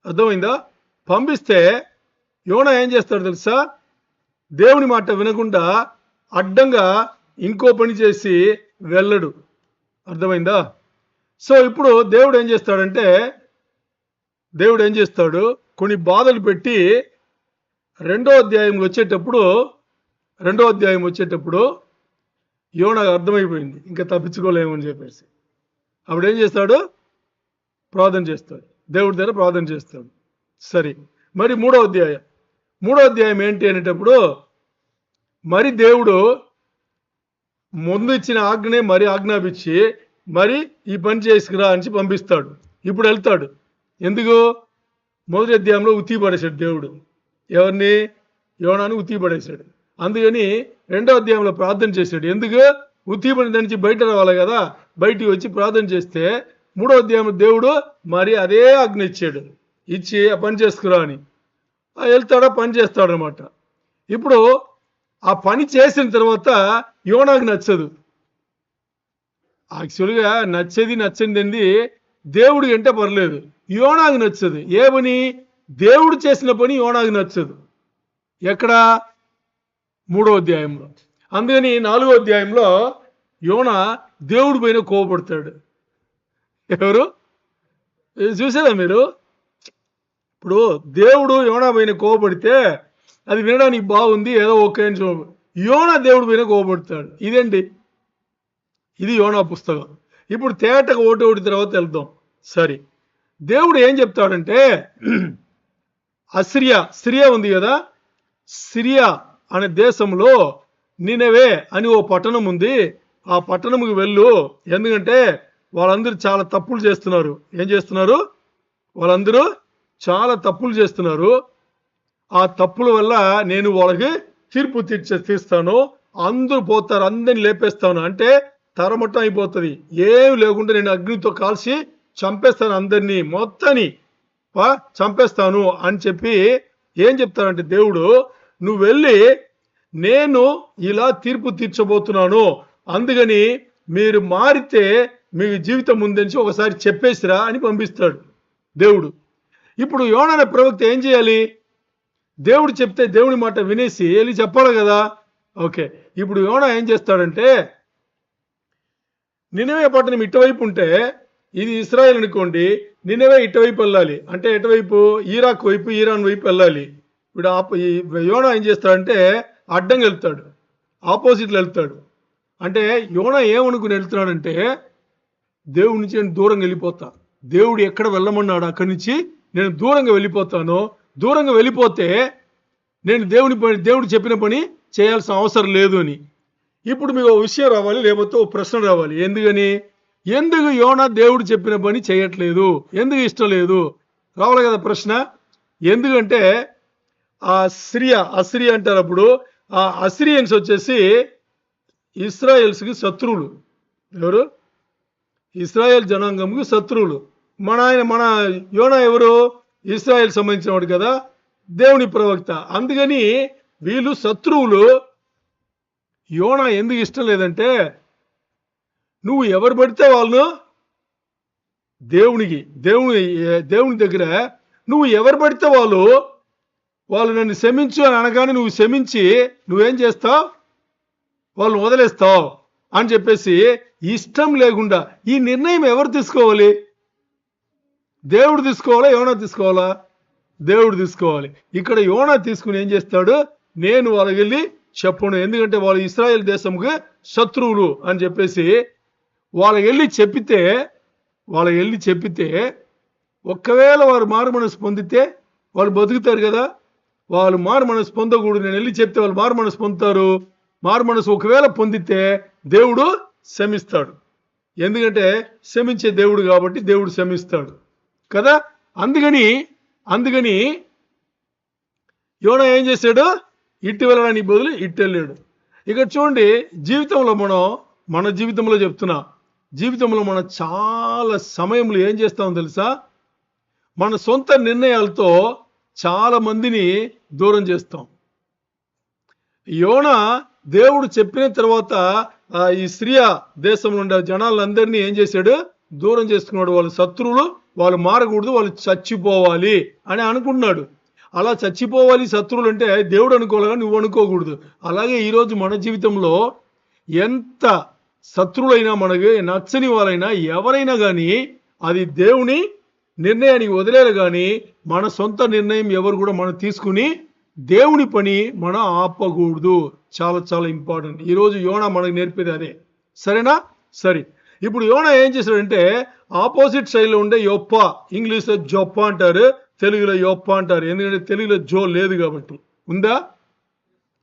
అర్థమైందా? పంపిస్తే యోనా ఏం చేస్తాడు తెలుసా? దేవుని మాట వినకుండా అడ్డంగా ఇంకో పని చేసి వెళ్ళడు. అర్థమైందా? సో ఇప్పుడు దేవుడు ఏం చేస్తాడు, కొన్ని బాధలు పెట్టి రెండో అధ్యాయం వచ్చేటప్పుడు యోనాకు అర్థమైపోయింది ఇంకా తప్పించుకోలేమని చెప్పేసి. అప్పుడు ఏం చేస్తాడు? ప్రార్థన చేస్తాడు, దేవుడి దగ్గర ప్రార్థన చేస్తాడు. సరే, మరి మూడో అధ్యాయం ఏంటి అనేటప్పుడు, మరి దేవుడు ముందు ఇచ్చిన ఆజ్ఞనే మరి ఆజ్ఞాపించి మరి ఈ పని చేసుకురా అని పంపిస్తాడు. ఇప్పుడు వెళ్తాడు. ఎందుకు? మొదటి అధ్యాయంలో ఉత్తి పడేశాడు దేవుడు. ఎవరిని? యోనాను ఉత్తి పడేశాడు. అందుకని రెండో అధ్యాయంలో ప్రార్థన చేశాడు. ఎందుకు? ఉత్తి పడి నుంచి బయట రావాలి కదా. బయటికి వచ్చి ప్రార్థన చేస్తే మూడో అధ్యాయంలో దేవుడు మరి అదే ఆజ్ఞ ఇచ్చి ఆ పని చేసుకురా అని. వెళ్తాడా, పని చేస్తాడు అనమాట. ఇప్పుడు ఆ పని చేసిన తర్వాత యోనాకు నచ్చదు. యాక్చువల్గా నచ్చింది దేవుడి అంటే పర్లేదు, యోనాకు నచ్చదు. ఏ పని? దేవుడు చేసిన పని యోనాకు నచ్చదు. ఎక్కడ? మూడో అధ్యాయంలో. అందుకని 4వ అధ్యాయంలో యోనా దేవుడి పైన కోపడతాడు. ఎవరు చూసారా మీరు? ఇప్పుడు దేవుడు యోనా పైన కోపడితే అది వినడానికి బాగుంది, ఏదో ఓకే అని యోనా దేవుడి పైన కోపడతాడు. ఇదేంటి? ఇది యోనా పుస్తకం. ఇప్పుడు తేటకు ఒకటి తర్వాత వెళ్దాం. సరే, దేవుడు ఏం చెప్తాడంటే, సిరియా ఉంది కదా, సిరియా అనే దేశంలో నినెవే అని ఓ పట్టణం ఉంది, ఆ పట్టణంకి వెళ్ళు. ఎందుకంటే వాళ్ళందరూ చాలా తప్పులు చేస్తున్నారు. ఏం చేస్తున్నారు? వాళ్ళందరూ చాలా తప్పులు చేస్తున్నారు. ఆ తప్పుల వల్ల నేను వాళ్ళకి తీర్పు తీస్తాను. అందరూ పోతారు, అందరిని లేపేస్తాను. అంటే తరమట్టం అయిపోతుంది. ఏమి లేకుండా నేను అగ్నితో కాల్చి చంపేస్తాను, అందరినీ మొత్తాన్ని చంపేస్తాను అని చెప్పి ఏం చెప్తారంటే దేవుడు, నువ్వు వెళ్ళి నేను ఇలా తీర్పు తీర్చబోతున్నాను, అందుకని మీరు మారితే మీకు జీవితం ఉందని ఒకసారి చెప్పేసిరా అని పంపిస్తాడు దేవుడు. ఇప్పుడు యోనా అనే ప్రవక్త ఏం చేయాలి? దేవుడు చెప్తే దేవుడి మాట వినేసి వెళ్ళి చెప్పాలి కదా. ఓకే, ఇప్పుడు యోనా ఏం చేస్తాడంటే, నినెవే పట్టణం ఇటువైపు ఉంటే ఇది ఇస్రాయేల్ అనుకోండి, నినెవే ఇటువైపు వెళ్ళాలి. అంటే ఎటువైపు? ఇరాక్ వైపు, ఇరాన్ వైపు వెళ్ళాలి. ఇప్పుడు యోనా ఏం చేస్తాడంటే అడ్డంగా వెళ్తాడు, ఆపోజిట్లో వెళ్తాడు. అంటే యోనా ఏమనుకుని వెళ్తున్నాడంటే, దేవుడి నుంచి నేను దూరంగా వెళ్ళిపోతా, దేవుడు ఎక్కడ వెళ్ళమన్నాడు అక్కడి నుంచి నేను దూరంగా వెళ్ళిపోతాను. దూరంగా వెళ్ళిపోతే నేను దేవుడు చెప్పిన పని చేయాల్సిన అవసరం లేదు అని. ఇప్పుడు మీకు ఒక విషయం రావాలి, లేకపోతే ఒక ప్రశ్న రావాలి. ఎందుకు యోనా దేవుడు చెప్పిన పని చేయట్లేదు? ఎందుకు ఇష్టం లేదు? రావాలి కదా ప్రశ్న. ఎందుకంటే అసిరియా అంటారు. అప్పుడు ఆ అసిరియన్స్ వచ్చేసి ఇస్రాయేల్స్కి శత్రువులు. ఎవరు? ఇస్రాయేల్ జనాంగంకి శత్రువులు. మన యోనా ఎవరు? ఇశ్రాయేల్ సంబంధించిన వాడు కదా, దేవుని ప్రవక్త. అందుకని వీళ్ళు శత్రువులు. యోనా ఎందుకు ఇష్టం లేదంటే, నువ్వు ఎవరు పడితే వాళ్ళను దేవుని దగ్గర నువ్వు ఎవరు పడితే వాళ్ళు నన్ను క్షమించు అని అనగానే నువ్వు క్షమించి నువ్వేం చేస్తావు? వాళ్ళు వదిలేస్తావు అని చెప్పేసి ఇష్టం లేకుండా ఈ నిర్ణయం ఎవరు తీసుకోవాలి? దేవుడు తీసుకోవాలా, యోనా తీసుకోవాలా? దేవుడు తీసుకోవాలి. ఇక్కడ యోనా తీసుకుని ఏం చేస్తాడు? నేను వాళ్ళకి వెళ్ళి చెప్పను, ఎందుకంటే వాళ్ళు ఇశ్రాయేల్ దేశంకి శత్రువులు అని చెప్పేసి వాళ్ళకి వెళ్ళి చెప్పితే ఒక్కవేళ వారు మారు మనసు పొందితే వాళ్ళు బతుకుతారు కదా. వాళ్ళు మారు మనసు పొందకూడదు. నేను వెళ్ళి చెప్తే వాళ్ళు మారు మనసు పొందుతారు. మారు మనసు ఒకవేళ పొందితే దేవుడు క్షమిస్తాడు, ఎందుకంటే క్షమించే దేవుడు కాబట్టి దేవుడు క్షమిస్తాడు కదా. అందుకని యోనా ఏం చేశాడు? ఇటు వెళ్ళడానికి బదులు ఇటు వెళ్ళాడు. ఇక్కడ చూడండి, మన జీవితంలో చెప్తున్నా, జీవితంలో మనం చాలా సమయంలో ఏం చేస్తామో తెలుసా? మన సొంత నిర్ణయాలతో చాలా మందిని దూరం చేస్తాం. యోనా దేవుడు చెప్పిన తర్వాత ఈ సిరియా దేశంలో ఉండే జనాలందరినీ ఏం చేశాడు? దూరం చేసుకున్నాడు. వాళ్ళు శత్రువులు, వాళ్ళు మారకూడదు, వాళ్ళు చచ్చిపోవాలి అని అనుకుంటున్నాడు. అలా చచ్చిపోవాలి శత్రువులు అంటే దేవుడు అనుకోవాలిగా, నువ్వు అనుకోకూడదు. అలాగే ఈరోజు మన జీవితంలో ఎంత శత్రువులైనా, మనకి నచ్చని వాళ్ళైనా, ఎవరైనా కానీ అది దేవుని నిర్ణయానికి వదిలేరు. కానీ మన సొంత నిర్ణయం ఎవరు కూడా మనం తీసుకుని దేవుని పని మనం ఆపకూడదు. చాలా చాలా ఇంపార్టెంట్. ఈరోజు యోనా మనకు నేర్పేది అదే. సరేనా? సరే, ఇప్పుడు యోనా ఏం చేశాడంటే ఆపోజిట్ సైడ్లో ఉండే యొప్ప, ఇంగ్లీష్లో జొప్ప అంటారు, తెలుగులో యొప్ప అంటారు. ఎందుకంటే తెలుగులో జో లేదు కాబట్టి. ఉందా?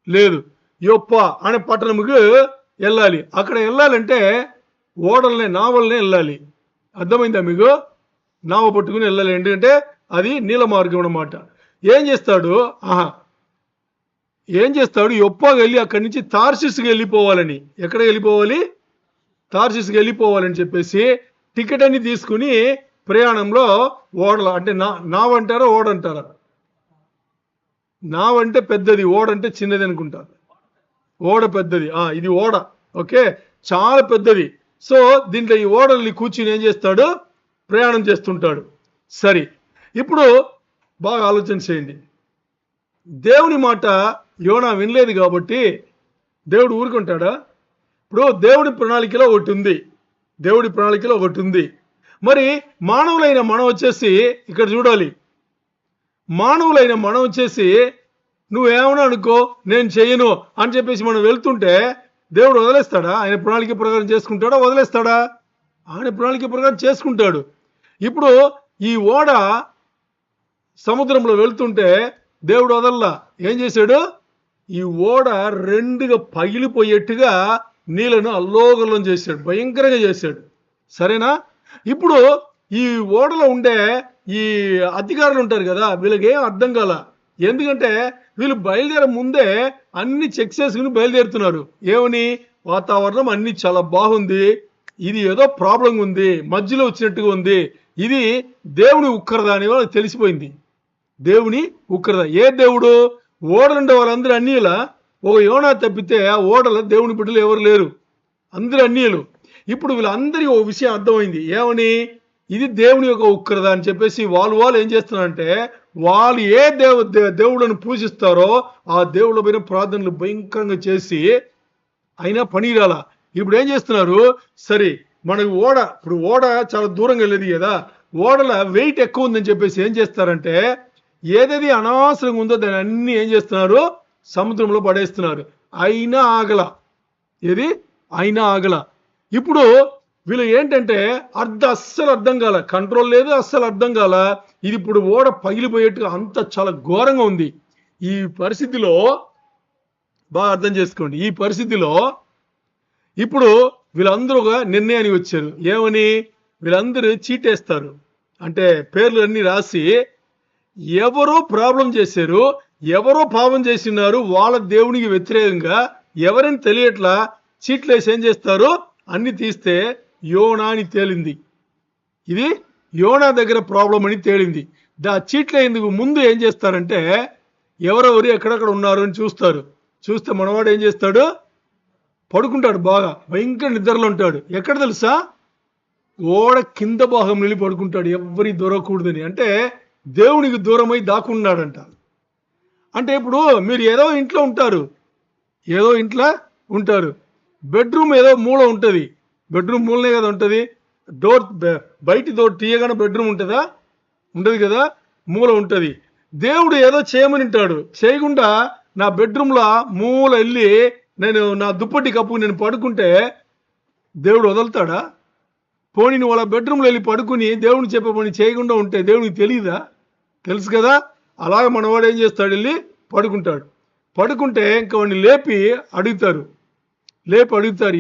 లేదు. యొప్ప అనే పట్టణముకు వెళ్ళాలి. అక్కడ వెళ్ళాలంటే నావల్నే వెళ్ళాలి. అర్థమైందా మీకు? నావ పట్టుకుని వెళ్ళాలి, ఎందుకంటే అది నీల మార్గం అన్నమాట. ఏం చేస్తాడు? యొప్పకి వెళ్ళి అక్కడి నుంచి తార్షిస్కి వెళ్ళిపోవాలని. ఎక్కడ వెళ్ళిపోవాలి? తార్షిస్కి వెళ్ళిపోవాలని చెప్పేసి టికెట్ అని తీసుకుని ప్రయాణంలో ఓడల, అంటే నావ అంటారా ఓడంటారా? నావ అంటే పెద్దది, ఓడంటే చిన్నది అనుకుంటారు. ఓడ పెద్దది, ఇది ఓడ. ఓకే, చాలా పెద్దది. సో దీంట్లో ఈ ఓడల్ని కూర్చుని ఏం చేస్తాడు? ప్రయాణం చేస్తుంటాడు. సరే, ఇప్పుడు బాగా ఆలోచన చేయండి. దేవుని మాట యోనా వినలేదు కాబట్టి దేవుడు ఊరుకుంటాడా? ఇప్పుడు దేవుడి ప్రణాళికలో ఒకటి ఉంది. మరి మానవులైన మనం వచ్చేసి ఇక్కడ చూడాలి. మానవులైన మనం వచ్చేసి నువ్వేమన్నా అనుకో, నేను చెయ్యను అని చెప్పేసి మనం వెళ్తుంటే దేవుడు వదిలేస్తాడా? ఆయన ప్రణాళిక ప్రకారం చేసుకుంటాడా? వదిలేస్తాడా? ఆయన ప్రణాళిక ప్రకారం చేసుకుంటాడు. ఇప్పుడు ఈ ఓడ సముద్రంలో వెళ్తుంటే దేవుడు వదల్లా. ఏం చేశాడు? ఈ ఓడ రెండుగా పగిలిపోయేట్టుగా నీళ్ళను అల్లోగల్లం చేశాడు, భయంకరంగా చేశాడు. సరేనా? ఇప్పుడు ఈ ఓడలో ఉండే ఈ అధికారులు ఉంటారు కదా, వీళ్ళకి ఏం అర్థం కాల. ఎందుకంటే వీళ్ళు బయలుదేరే ముందే అన్ని చెక్ చేసుకుని బయలుదేరుతున్నారు. ఏమని? వాతావరణం అన్ని చాలా బాగుంది, ఇది ఏదో ప్రాబ్లం ఉంది, మధ్యలో వచ్చినట్టుగా ఉంది, ఇది దేవుని ఉక్కరదా అని వాళ్ళకి తెలిసిపోయింది. దేవుని ఉక్కరదా. ఏ దేవుడు? ఓడలుండే వాళ్ళందరూ అన్యులా? ఒక యోనా తప్పితే ఆ ఓడల దేవుని బిడ్డలు ఎవరు లేరు, అందరూ అన్యులు. ఇప్పుడు వీళ్ళందరికీ ఒక విషయం అర్థమైంది. ఏమని? ఇది దేవుని యొక్క ఉక్కరదా అని చెప్పేసి వాళ్ళు ఏం చేస్తున్నారంటే వాళ్ళు ఏ దేవుళ్ళను పూజిస్తారో ఆ దేవుళ్ళ పైన ప్రార్థనలు భయంకరంగా చేసి అయినా పని రాలా. ఇప్పుడు ఏం చేస్తున్నారు? సరే, మనకు ఇప్పుడు ఓడ చాలా దూరంగా వెళ్ళేది కదా, ఓడల వెయిట్ ఎక్కువ ఉందని చెప్పేసి ఏం చేస్తారంటే ఏదేది అనవసరంగా ఉందో దాన్ని అన్ని ఏం చేస్తున్నారు? సముద్రంలో పడేస్తున్నారు. అయినా ఆగల. ఇప్పుడు వీళ్ళు ఏంటంటే అస్సలు అర్థం కాల, కంట్రోల్ లేదు, అస్సలు అర్థం కాల. ఇది ఇప్పుడు ఓడ పగిలిపోయేట్టుగా అంత చాలా ఘోరంగా ఉంది. ఈ పరిస్థితిలో బాగా అర్థం చేసుకోండి. ఈ పరిస్థితిలో ఇప్పుడు వీళ్ళందరూ ఒక నిర్ణయానికి వచ్చారు. ఏమని? వీళ్ళందరూ చీటేస్తారు, అంటే పేర్లు అన్ని రాసి ఎవరో ప్రాబ్లం చేశారు, ఎవరో పాపం చేసినారు, వాళ్ళ దేవునికి వ్యతిరేకంగా ఎవరని తెలియట్లా చీట్లు వేసి ఏం చేస్తారు? అన్ని తీస్తే యోనా అని తేలింది. ఇది యోనా దగ్గర ప్రాబ్లం అని తేలింది. చీట్లేందుకు ముందు ఏం చేస్తారంటే ఎవరెవరు ఎక్కడెక్కడ ఉన్నారు అని చూస్తారు. చూస్తే మనవాడు ఏం చేస్తాడు, పడుకుంటాడు. బాగా భయంకర నిద్రలో ఉంటాడు. ఎక్కడ తెలుసా, ఓడ కింద భాగం వెళ్ళి పడుకుంటాడు, ఎవరి దొరకకూడదని. అంటే దేవునికి దూరమై దాక్కున్నాడంట. అంటే ఇప్పుడు మీరు ఏదో ఇంట్లో ఉంటారు, బెడ్రూమ్ ఏదో మూల ఉంటుంది. బెడ్రూమ్ మూలనే కదా ఉంటుంది. డోర్ బయట డోర్ తీయగానే బెడ్రూమ్ ఉంటుందా? ఉండదు కదా, మూల ఉంటుంది. దేవుడు ఏదో చేయమని ఉంటాడు, చేయకుండా నా బెడ్రూమ్లో మూల వెళ్ళి నేను నా దుప్పటి కప్పు నేను పడుకుంటే దేవుడు వదులుతాడా? పోనీ నువ్వు వాళ్ళ బెడ్రూమ్లో వెళ్ళి పడుకుని దేవుడిని చెప్పే పని చేయకుండా ఉంటే దేవుడికి తెలియదా? తెలుసు కదా. అలాగే మనవాడు ఏం చేస్తాడు, వెళ్ళి పడుకుంటాడు. పడుకుంటే ఇంకా వాడిని లేపి అడుగుతారు.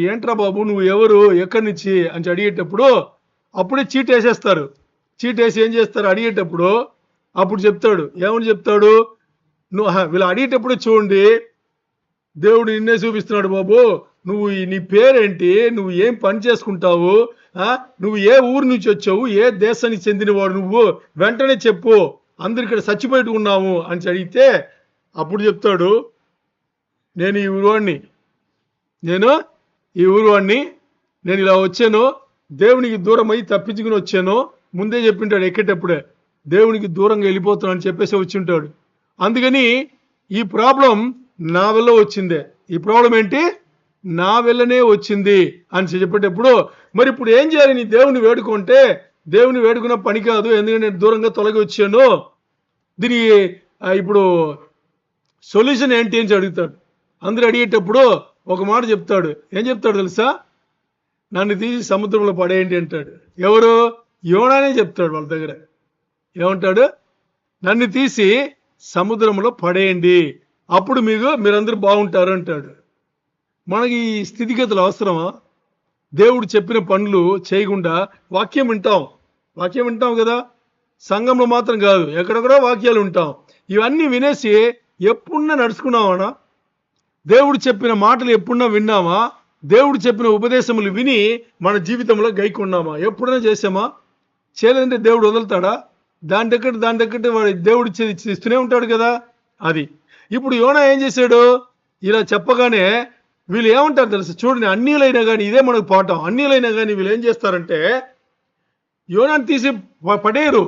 ఏంట్రా బాబు నువ్వు ఎవరు, ఎక్కడి నుంచి అని అడిగేటప్పుడు అప్పుడే చీట్ వేసేస్తారు. చీట్ వేసి ఏం చేస్తారు అడిగేటప్పుడు, అప్పుడు చెప్తాడు. ఏమని చెప్తాడు, నువ్వు వీళ్ళు అడిగేటప్పుడే చూడండి, దేవుడు నిన్నే చూపిస్తున్నాడు. బాబు నువ్వు నీ పేరేంటి, నువ్వు ఏం పని చేసుకుంటావు, నువ్వు ఏ ఊరు నుంచి వచ్చావు, ఏ దేశానికి చెందినవాడు, నువ్వు వెంటనే చెప్పు, అందరు ఇక్కడ చచ్చిపోయి ఉన్నాము అని అడిగితే అప్పుడు చెప్తాడు, నేను ఈ ఊరు వాడిని, నేను ఇలా వచ్చాను, దేవునికి దూరం అయ్యి తప్పించుకుని వచ్చాను. ముందే చెప్పింటాడు ఎక్కేటప్పుడే, దేవునికి దూరంగా వెళ్ళిపోతాను అని చెప్పేసి వచ్చి ఉంటాడు. అందుకని ఈ ప్రాబ్లం నా వల్ల వచ్చిందే, ఈ ప్రాబ్లం ఏంటి నా వల్లనే వచ్చింది అని చెప్పేటప్పుడు, మరి ఇప్పుడు ఏం చేయాలి, నీ దేవుని వేడుకుంటే దేవుని వేడుకున్న పని కాదు, ఎందుకంటే నేను దూరంగా తొలగి వచ్చాను, దీని ఇప్పుడు సొల్యూషన్ ఏంటి అని అడుగుతాడు. అందరూ అడిగేటప్పుడు ఒక మాట చెప్తాడు. ఏం చెప్తాడు తెలుసా, నన్ను తీసి సముద్రంలో పడేయండి అంటాడు. ఎవరు, యోనానే చెప్తాడు వాళ్ళ దగ్గర. ఏమంటాడు, నన్ను తీసి సముద్రంలో పడేయండి, అప్పుడు మీరందరూ బాగుంటారు అంటాడు. మనకి ఈ స్థితిగతులు అవసరమా? దేవుడు చెప్పిన పనులు చేయకుండా వాక్యం వింటాం కదా, సంఘంలో మాత్రం కాదు, ఎక్కడెక్కడో వాక్యాలు వింటాం. ఇవన్నీ వినేసి ఎప్పుడన్నా నడుచుకున్నామా? దేవుడు చెప్పిన మాటలు ఎప్పుడన్నా విన్నామా? దేవుడు చెప్పిన ఉపదేశములు విని మన జీవితంలో గైకొన్నామా? ఎప్పుడైనా చేసామా? చేయలేదంటే దేవుడు వదులుతాడా? దాని దగ్గర వాడు దేవుడు ఇస్తూనే ఉంటాడు కదా. అది ఇప్పుడు యోనా ఏం చేశాడు, ఇలా చెప్పగానే వీళ్ళు ఏమంటారు తెలుసు, చూడండి, అన్యులైనా కానీ, ఇదే మనకు పాఠం, అన్యులైనా కానీ వీళ్ళు ఏం చేస్తారంటే యోనాని తీసి పడేయరు.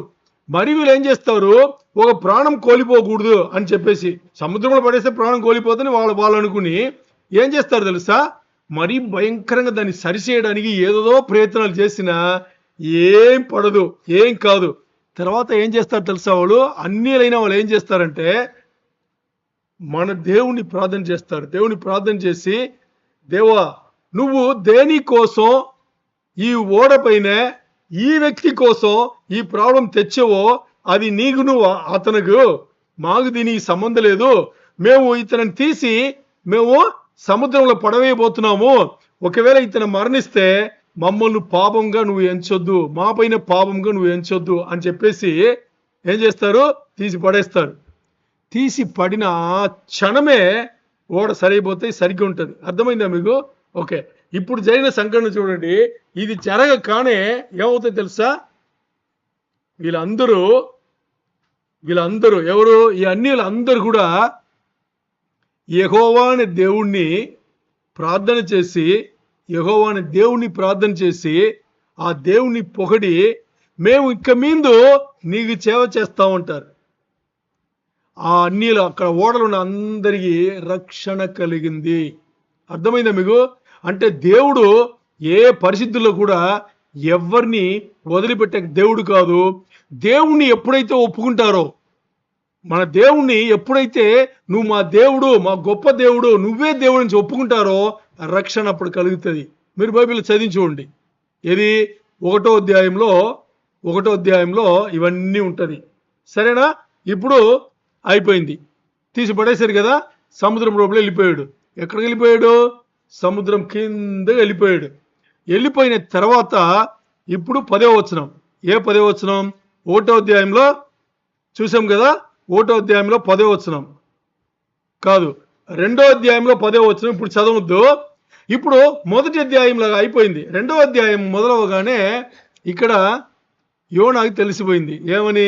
మరి వీళ్ళు ఏం చేస్తారు, ఒక ప్రాణం కోల్పోకూడదు అని చెప్పేసి, సముద్రంలో పడేస్తే ప్రాణం కోల్పోతుందని వాళ్ళు అనుకుని ఏం చేస్తారు తెలుసా, మరీ భయంకరంగా దాన్ని సరిచేయడానికి ఏదో ప్రయత్నాలు చేసినా ఏం పడదు, ఏం కాదు. తర్వాత ఏం చేస్తారు తెలుసా, అన్యులైన వాళ్ళు ఏం చేస్తారంటే మన దేవుని ప్రార్థన చేస్తారు. దేవుని ప్రార్థన చేసి, దేవా నువ్వు దేనికోసం ఈ ఓడ పైన ఈ వ్యక్తి కోసం ఈ ప్రాబ్లం తెచ్చావో అది నువ్వు అతనికి, మాకు దీనికి సంబంధం లేదు, మేము ఇతను తీసి మేము సముద్రంలో పడవేయబోతున్నాము, ఒకవేళ ఇతను మరణిస్తే మమ్మల్ని పాపంగా నువ్వు ఎంచొద్దు, మా పైన పాపంగా నువ్వు ఎంచొద్దు అని చెప్పేసి ఏం చేస్తారు, తీసి పడేస్తారు. తీసి పడిన ఆ క్షణమే ఓడ సరైపోతే సరిగ్గా ఉంటుంది. అర్థమైందా మీకు? ఓకే, ఇప్పుడు జరిగిన సంఘటన చూడండి. ఇది జరగగానే ఏమవుతుంది తెలుసా, వీళ్ళందరూ ఎవరు, ఈ అన్యులందరూ కూడా యెహోవా అనే దేవుణ్ణి ప్రార్థన చేసి ఆ దేవుణ్ణి పొగడి, మేము ఇక మీందు నీకు సేవ చేస్తా ఉంటారు. ఆ అన్యులు అక్కడ ఓడలు ఉన్న అందరికీ రక్షణ కలిగింది. అర్థమైందా మీకు? అంటే దేవుడు ఏ పరిస్థితుల్లో కూడా ఎవరిని వదిలిపెట్టే దేవుడు కాదు. దేవుణ్ణి ఎప్పుడైతే ఒప్పుకుంటారో, మన దేవుణ్ణి ఎప్పుడైతే నువ్వు మా దేవుడు, మా గొప్ప దేవుడు, నువ్వే దేవుడు నుంచి ఒప్పుకుంటారో రక్షణ అప్పుడు కలుగుతుంది. మీరు బైబిల్ చదివి చూడండి. ఇది 1వ అధ్యాయంలో ఇవన్నీ ఉంటుంది. సరేనా? ఇప్పుడు అయిపోయింది, తీసి పడేశారు కదా, సముద్రం లోపల వెళ్ళిపోయాడు. ఎక్కడికి వెళ్ళిపోయాడు? సముద్రం కింద వెళ్ళిపోయాడు. వెళ్ళిపోయిన తర్వాత ఇప్పుడు 10వ వచనం. ఏ 10వ వచనం? 1వ అధ్యాయంలో చూసాం కదా, 1వ అధ్యాయంలో 10వ వచనం కాదు, 2వ అధ్యాయంలో 10వ వచనం. ఇప్పుడు చదవద్దు. ఇప్పుడు 1వ అధ్యాయంలాగా అయిపోయింది. 2వ అధ్యాయం మొదలవగానే ఇక్కడ యోనాకి తెలిసిపోయింది. ఏమని?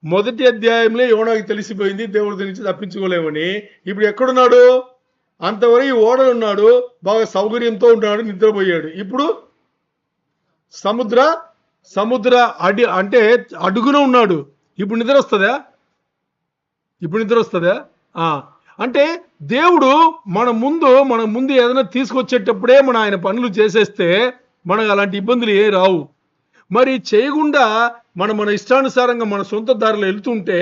మొదటి అధ్యాయంలో యోనాకి తెలిసిపోయింది దేవుడి నుంచి తప్పించుకోలేమని. ఇప్పుడు ఎక్కడున్నాడు? అంతవరకు ఈ ఓడలో ఉన్నాడు, బాగా సౌకర్యంతో ఉన్నాడు, నిద్రపోయాడు. ఇప్పుడు సముద్ర అంటే అడుగున ఉన్నాడు. ఇప్పుడు నిద్ర వస్తుందా? అంటే దేవుడు మన ముందు ఏదైనా తీసుకొచ్చేటప్పుడే ఆయన పనులు చేసేస్తే మనకు అలాంటి ఇబ్బందులు ఏ రావు. మరి చేయకుండా మన ఇష్టానుసారంగా మన సొంత దారిలో వెళ్తుంటే,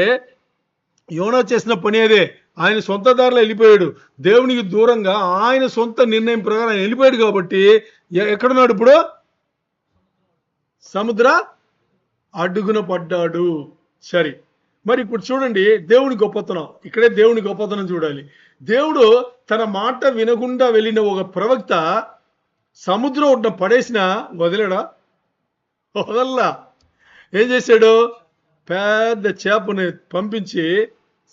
యోనా చేసిన పని అదే. ఆయన సొంత దారిలో వెళ్ళిపోయాడు, దేవునికి దూరంగా ఆయన సొంత నిర్ణయం ప్రకారం ఆయన వెళ్ళిపోయాడు. కాబట్టి ఎక్కడున్నాడు? ఇప్పుడు సముద్ర అడుగున పడ్డాడు. సరే, మరి ఇప్పుడు చూడండి దేవుని గొప్పతనం. ఇక్కడే దేవుని గొప్పతనం చూడాలి. దేవుడు తన మాట వినకుండా వెళ్ళిన ఒక ప్రవక్త సముద్రం ఒడ్డున పడేసిన వదిలేడా? వదల్లా. ఏం చేశాడు? పెద్ద చేపని పంపించి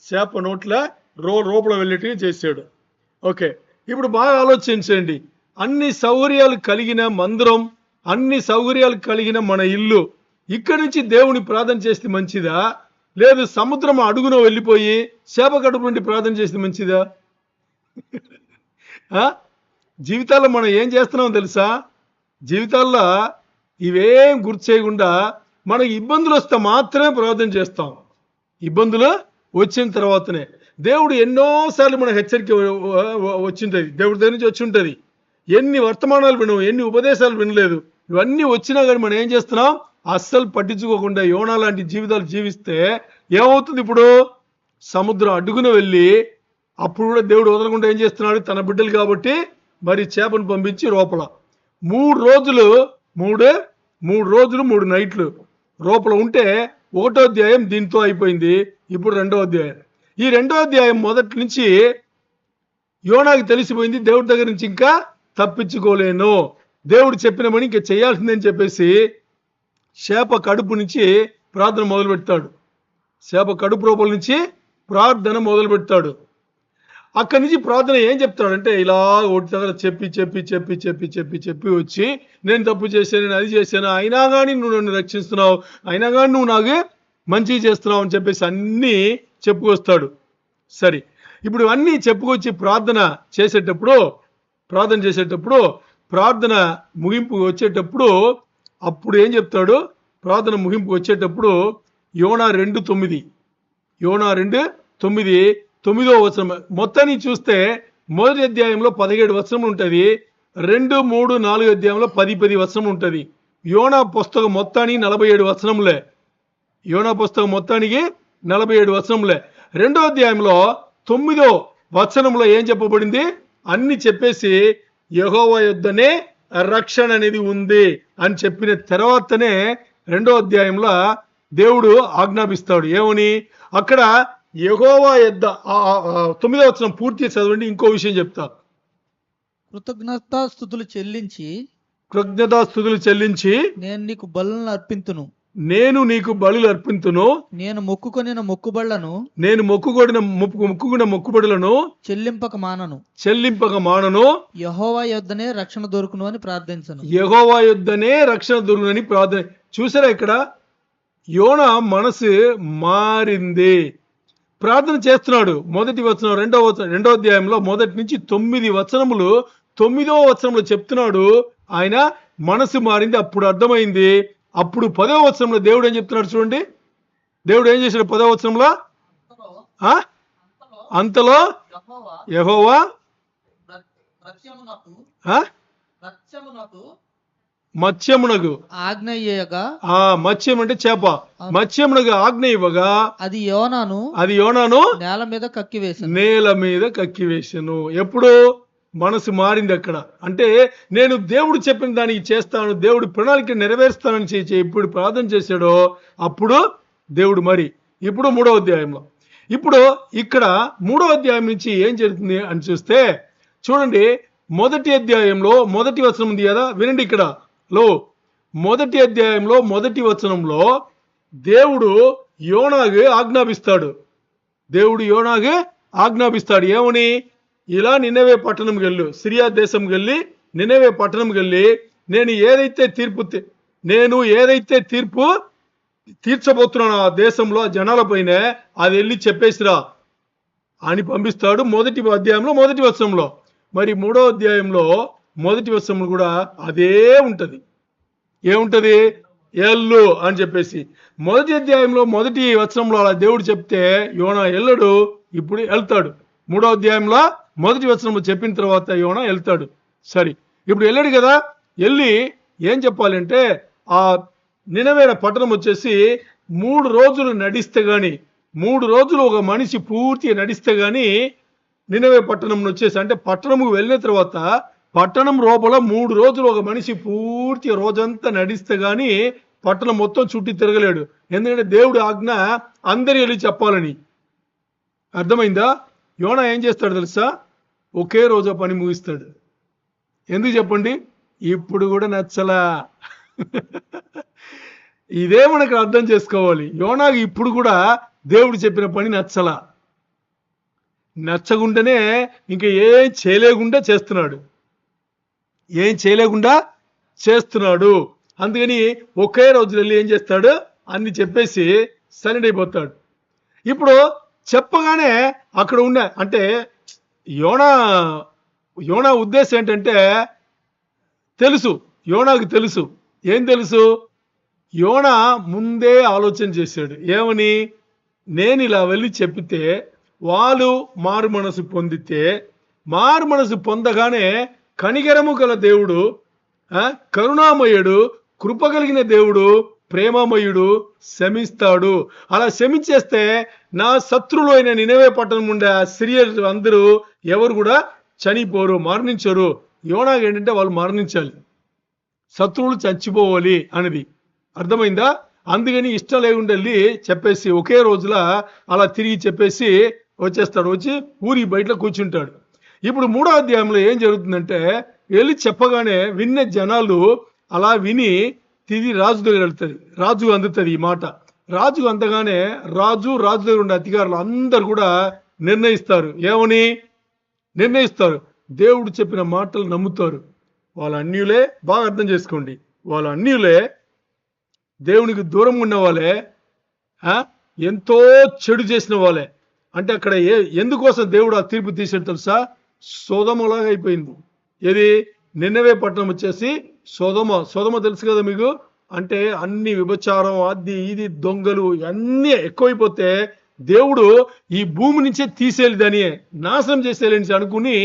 చేప నోట్ల రూపంలో వెళ్ళేట్టుగా చేశాడు. ఓకే, ఇప్పుడు బాగా ఆలోచించండి. అన్ని సౌకర్యాలు కలిగిన మందిరం, అన్ని సౌకర్యాలు కలిగిన మన ఇల్లు, ఇక్కడి నుంచి దేవుని ప్రార్థన చేస్తే మంచిదా, లేదు సముద్రం అడుగున వెళ్ళిపోయి చేప కడుపు నుండి ప్రార్థన చేస్తే మంచిదా? జీవితాల్లో మనం ఏం చేస్తున్నామో తెలుసా? జీవితాల్లో ఇవేం గుర్తు చేయకుండా మనకి ఇబ్బందులు వస్తే మాత్రమే ప్రార్థన చేస్తాం. ఇబ్బందులు వచ్చిన తర్వాతనే. దేవుడు ఎన్నోసార్లు మన హెచ్చరిక వచ్చింటది, దేవుడి దగ్గర నుంచి వచ్చి ఉంటుంది. ఎన్ని వర్తమానాలు వినవు, ఎన్ని ఉపదేశాలు వినలేదు. ఇవన్నీ వచ్చినా కానీ మనం ఏం చేస్తున్నాం? అస్సలు పట్టించుకోకుండా యోనా లాంటి జీవితాలు జీవిస్తే ఏమవుతుంది? ఇప్పుడు సముద్రం అడుగున వెళ్ళి అప్పుడు కూడా దేవుడు వదలకుండా ఏం చేస్తున్నాడు? తన బిడ్డలు కాబట్టి మరి చేపను పంపించి లోపల 3 రోజులు 3 నైట్లు లోపల ఉంటే 1వ అధ్యాయం దీంతో అయిపోయింది. ఇప్పుడు 2వ అధ్యాయం. ఈ 2వ అధ్యాయం మొదటి నుంచి యోనాకి తెలిసిపోయింది దేవుడి దగ్గర నుంచి ఇంకా తప్పించుకోలేను, దేవుడు చెప్పిన పని ఇంకా చేయాల్సిందని చెప్పేసి చేప కడుపు నుంచి ప్రార్థన మొదలు పెడతాడు. చేప కడుపు రూపం నుంచి ప్రార్థన మొదలు పెడతాడు. అక్కడి నుంచి ప్రార్థన ఏం చెప్తాడంటే, ఇలా ఒకటి దగ్గర చెప్పి వచ్చి, నేను తప్పు చేశాను, నేను అది చేశాను, అయినా కానీ నువ్వు నన్ను రక్షిస్తున్నావు, అయినా కానీ నువ్వు నాకు మంచి చేస్తున్నావు అని చెప్పేసి అన్నీ చెప్పుకొస్తాడు. సరే, ఇప్పుడు అన్నీ చెప్పుకొచ్చి ప్రార్థన చేసేటప్పుడు ప్రార్థన ముగింపు వచ్చేటప్పుడు అప్పుడు ఏం చెప్తాడు? ప్రార్థన ముగింపు వచ్చేటప్పుడు యోనా 2:9 9వ వచనం మొత్తాన్ని చూస్తే మొదటి అధ్యాయంలో 17 వచనం ఉంటుంది, 2, 3, 4 అధ్యాయంలో 10 వచనం ఉంటుంది. యోనా పుస్తకం మొత్తానికి 47 వచనంలే. యోనా పుస్తకం మొత్తానికి 47 వచనంలే. 2వ అధ్యాయంలో 9వ వచనంలో ఏం చెప్పబడింది? అన్ని చెప్పేసి యెహోవా యొద్దనే రక్షణ అనేది ఉంది అని చెప్పిన తర్వాతనే 2వ అధ్యాయంలో దేవుడు ఆజ్ఞాపిస్తాడు. ఏమని? అక్కడ యెహోవా యొద్ద 9వ వచనం పూర్తి చదవండి. ఇంకో విషయం చెప్తా. కృతజ్ఞతాస్తుతులు చెల్లించి నేను నీకు బలులను అర్పింతును, నేను మొక్కుకొనిన మొక్కుబడులను చెల్లింపక మానను, యెహోవా యొద్దనే రక్షణ దొరుకును అని ప్రార్థన. చూసారా? ఇక్కడ యోనా మనసు మారింది, ప్రార్థన చేస్తున్నాడు. మొదటి వచనం 2వ అధ్యాయంలో మొదటి నుంచి 9 వచనములు 9వ వచనంలో చెప్తున్నాడు ఆయన మనసు మారింది. అప్పుడు అర్థమైంది. అప్పుడు 10వ వచనంలో దేవుడు ఏం చెప్తున్నాడు చూడండి. దేవుడు ఏం చేశాడు 10వ వచనంలో? అంతలో యెహోవా మత్స్యమునకు మత్స్యం అంటే చేప, మత్స్యమునకు ఆజ్ఞ ఇవ్వగా అది యోనాను నేల మీద కక్కివేసెను. ఎప్పుడు మనసు మారింది అక్కడ. అంటే నేను దేవుడు చెప్పిన దానికి చేస్తాను, దేవుడు ప్రణాళిక నెరవేరుస్తానని ఇప్పుడు ప్రార్థన చేశాడో అప్పుడు దేవుడు. మరి ఇప్పుడు 3వ అధ్యాయంలో, ఇప్పుడు ఇక్కడ 3వ అధ్యాయం నుంచి ఏం జరుగుతుంది అని చూస్తే చూడండి. మొదటి అధ్యాయంలో మొదటి వచనం ఉంది కదా, వినండి. ఇక్కడ మొదటి అధ్యాయంలో మొదటి వచనంలో దేవుడు యోనాకు ఆజ్ఞాపిస్తాడు. ఏమని? ఇలా నినవే పట్టణంకి వెళ్ళు, సిరియా దేశంకి వెళ్ళి నినవే పట్టణంకి వెళ్ళి నేను ఏదైతే తీర్పు తీర్చబోతున్నాను ఆ దేశంలో ఆ జనాల పైన, అది వెళ్ళి చెప్పేసిరా అని పంపిస్తాడు. 1వ అధ్యాయంలో 1వ వచనంలో. మరి 3వ అధ్యాయంలో 1వ వచనంలో కూడా అదే ఉంటది. ఏముంటది? ఎల్లు అని చెప్పేసి 1వ అధ్యాయంలో 1వ వచనంలో అలా దేవుడు చెప్తే యోనా వెళ్ళడు, ఇప్పుడు వెళ్తాడు. 3వ అధ్యాయంలో 1వ వచనంలో చెప్పిన తర్వాత యోనా వెళ్తాడు. సరే, ఇప్పుడు వెళ్ళాడు కదా, వెళ్ళి ఏం చెప్పాలంటే ఆ నినవే పట్టణం వచ్చేసి 3 రోజులు నడిస్తే గాని, 3 రోజులు ఒక మనిషి పూర్తిగా నడిస్తే గాని నినవే పట్టణం వచ్చేసి, అంటే పట్టణంకు వెళ్ళిన తర్వాత పట్టణం లోపల 3 రోజులు ఒక మనిషి పూర్తి రోజంతా నడిస్తే గాని పట్టణం మొత్తం చుట్టి తిరగలేడు. ఎందుకంటే దేవుడు ఆజ్ఞ అందరి వెళ్ళి చెప్పాలని. అర్థమైందా? యోనా ఏం చేస్తాడు తెలుసా? ఒకే రోజు పని ముగిస్తాడు. ఎందుకు చెప్పండి? ఇప్పుడు కూడా నచ్చలా. ఇదే మనకు అర్థం చేసుకోవాలి. యోనాకి ఇప్పుడు కూడా దేవుడు చెప్పిన పని నచ్చలా. నచ్చకుండానే ఇంకా ఏం చేయలేకుండా చేస్తున్నాడు. అందుకని ఒకే రోజు వెళ్ళి ఏం చేస్తాడు? అన్ని చెప్పేసి సైలెంట్ అయిపోతాడు. ఇప్పుడు చెప్పగానే అక్కడ ఉన్న, అంటే యోనా ఉద్దేశం ఏంటంటే యోనాకు తెలుసు. ఏం తెలుసు? యోనా ముందే ఆలోచన చేశాడు. ఏమని? నేను ఇలా వెళ్ళి చెప్పితే వాళ్ళు మారు మనసు పొందితే, మారు మనసు పొందగానే కనికరము గల దేవుడు, కరుణామయుడు, కృప కలిగిన దేవుడు, ప్రేమమయుడు శమిస్తాడు. అలా శమించేస్తే నా శత్రువులు అయిన నినవే పట్టణం ఉండే సిరియలు అందరూ ఎవరు కూడా చనిపోరు, మరణించరు. యోనాకి ఏంటంటే వాళ్ళు మరణించాలి, శత్రువులు చచ్చిపోవాలి అనేది. అర్థమైందా? అందుకని ఇష్టం లేకుండా వెళ్ళి చెప్పేసి ఒకే రోజులా అలా తిరిగి చెప్పేసి వచ్చేస్తాడు. వచ్చి ఊరి బయట కూర్చుంటాడు. ఇప్పుడు 3వ అధ్యాయంలో ఏం జరుగుతుందంటే, వెళ్ళి చెప్పగానే విన్న జనాలు అలా విని తిరిగి రాజు దగ్గర వెళ్తుంది. రాజు అందుతుంది ఈ మాట. రాజు అందగానే రాజు దగ్గర ఉండే అధికారులు అందరు కూడా నిర్ణయిస్తారు. ఏమని నిర్ణయిస్తారు? దేవుడు చెప్పిన మాటలు నమ్ముతారు. వాళ్ళ అన్యులే. బాగా అర్థం చేసుకోండి, వాళ్ళ అన్యులే, దేవునికి దూరం ఉన్న వాళ్ళే, ఎంతో చెడు చేసిన వాళ్ళే. అంటే అక్కడ ఎందుకోసం దేవుడు ఆ తీర్పు తీసాడు తెలుసా? సొదొమలాగా అయిపోయింది. ఏది? నినవే పట్టణం వచ్చేసి సొదొమ తెలుసు కదా మీకు? అంటే అన్ని విభచారం, అది ఇది, దొంగలు అన్నీ ఎక్కువైపోతే దేవుడు ఈ భూమి నుంచే తీసేయాలని, నాశనం చేసేయాలని అనుకుని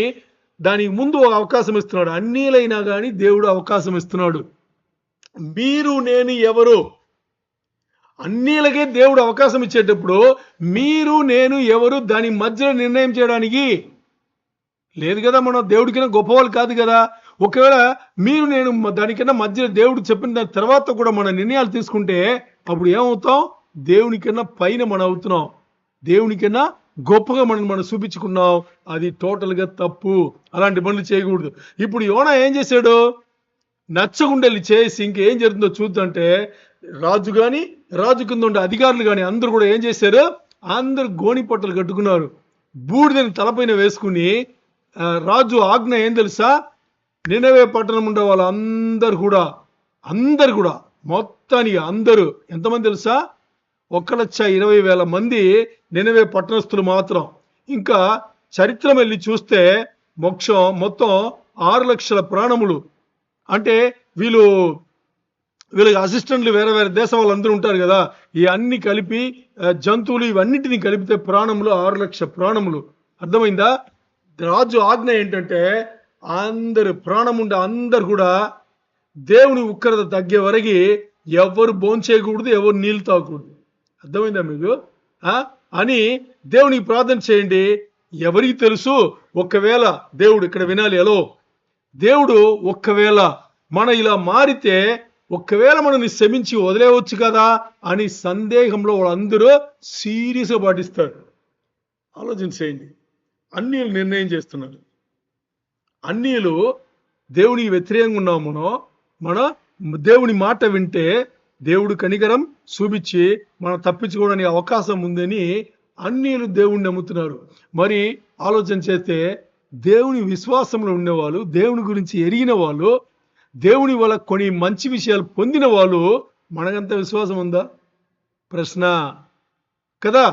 దానికి ముందు ఒక అవకాశం ఇస్తున్నాడు. అన్నీలైనా కానీ దేవుడు అవకాశం ఇస్తున్నాడు. మీరు నేను ఎవరు? అన్నీలకే దేవుడు అవకాశం ఇచ్చేటప్పుడు మీరు నేను ఎవరు దాని మధ్యలో నిర్ణయం చేయడానికి లేదు కదా. మనం దేవుడికైనా గొప్పవాళ్ళు కాదు కదా. ఒకవేళ మీరు నేను దానికన్నా మధ్యలో దేవుడు చెప్పిన తర్వాత కూడా మన నిర్ణయాలు తీసుకుంటే అప్పుడు ఏమవుతాం? దేవునికన్నా పైన మనం అవుతున్నాం, దేవునికన్నా గొప్పగా మనం చూపించుకున్నాం. అది టోటల్గా తప్పు. అలాంటి పనులు చేయకూడదు. ఇప్పుడు యోనా ఏం చేశాడు? నచ్చగుండెల్లి చేసి ఇంకేం జరుగుతుందో చూద్దంటే, రాజు కానీ రాజు కింద ఉండే అధికారులు కానీ అందరూ కూడా ఏం చేశారు? అందరు గోని పట్టలు కట్టుకున్నారు, బూడిదని తలపైన వేసుకుని. రాజు ఆజ్ఞ ఏం తెలుసా? నినవే పట్టణం ఉండే వాళ్ళు అందరు కూడా మొత్తానికి అందరూ ఎంతమంది తెలుసా? 1,20,000 మంది నినవే పట్టణస్థులు మాత్రం. ఇంకా చరిత్ర వెళ్ళి చూస్తే మొత్తం 6 లక్షల ప్రాణములు. అంటే వీళ్ళకి అసిస్టెంట్లు వేరే దేశం వాళ్ళందరూ ఉంటారు కదా, ఈ అన్ని కలిపి జంతువులు ఇవన్నిటిని కలిపితే ప్రాణములు 6 లక్షల ప్రాణములు. అర్థమైందా? రాజు ఆజ్ఞ ఏంటంటే అందరు ప్రాణం ఉండే అందరు కూడా దేవుని ఉక్కరత తగ్గే వరకు ఎవరు భోంచేయకూడదు, ఎవరు నీళ్ళు తాగకూడదు. అర్థమైందా మీకు? అని దేవునికి ప్రార్థన చేయండి. ఎవరికి తెలుసు, ఒకవేళ దేవుడు ఇక్కడ వినాలి. ఎలా దేవుడు ఒక్కవేళ మన ఇలా మారితే ఒక్కవేళ మనల్ని క్షమించి వదిలేవచ్చు కదా అని సందేహంలో వాళ్ళందరూ సీరియస్గా పాటిస్తారు. ఆలోచన చేయండి. అన్యులు నిర్ణయం చేస్తున్నారు. అన్యులు దేవునికి వ్యతిరేకంగా ఉన్నాము. మన దేవుని మాట వింటే దేవుడు కనికరం చూపించి మనం తప్పించుకోవడానికి అవకాశం ఉందని అన్యులు దేవుణ్ణి నమ్ముతున్నారు. మరి ఆలోచన చేస్తే దేవుని విశ్వాసంలో ఉండేవాళ్ళు, దేవుని గురించి ఎరిగిన వాళ్ళు, దేవుని వల్ల కొన్ని మంచి విషయాలు పొందిన వాళ్ళు, మనకంత విశ్వాసం ఉందా? ప్రశ్న కదా,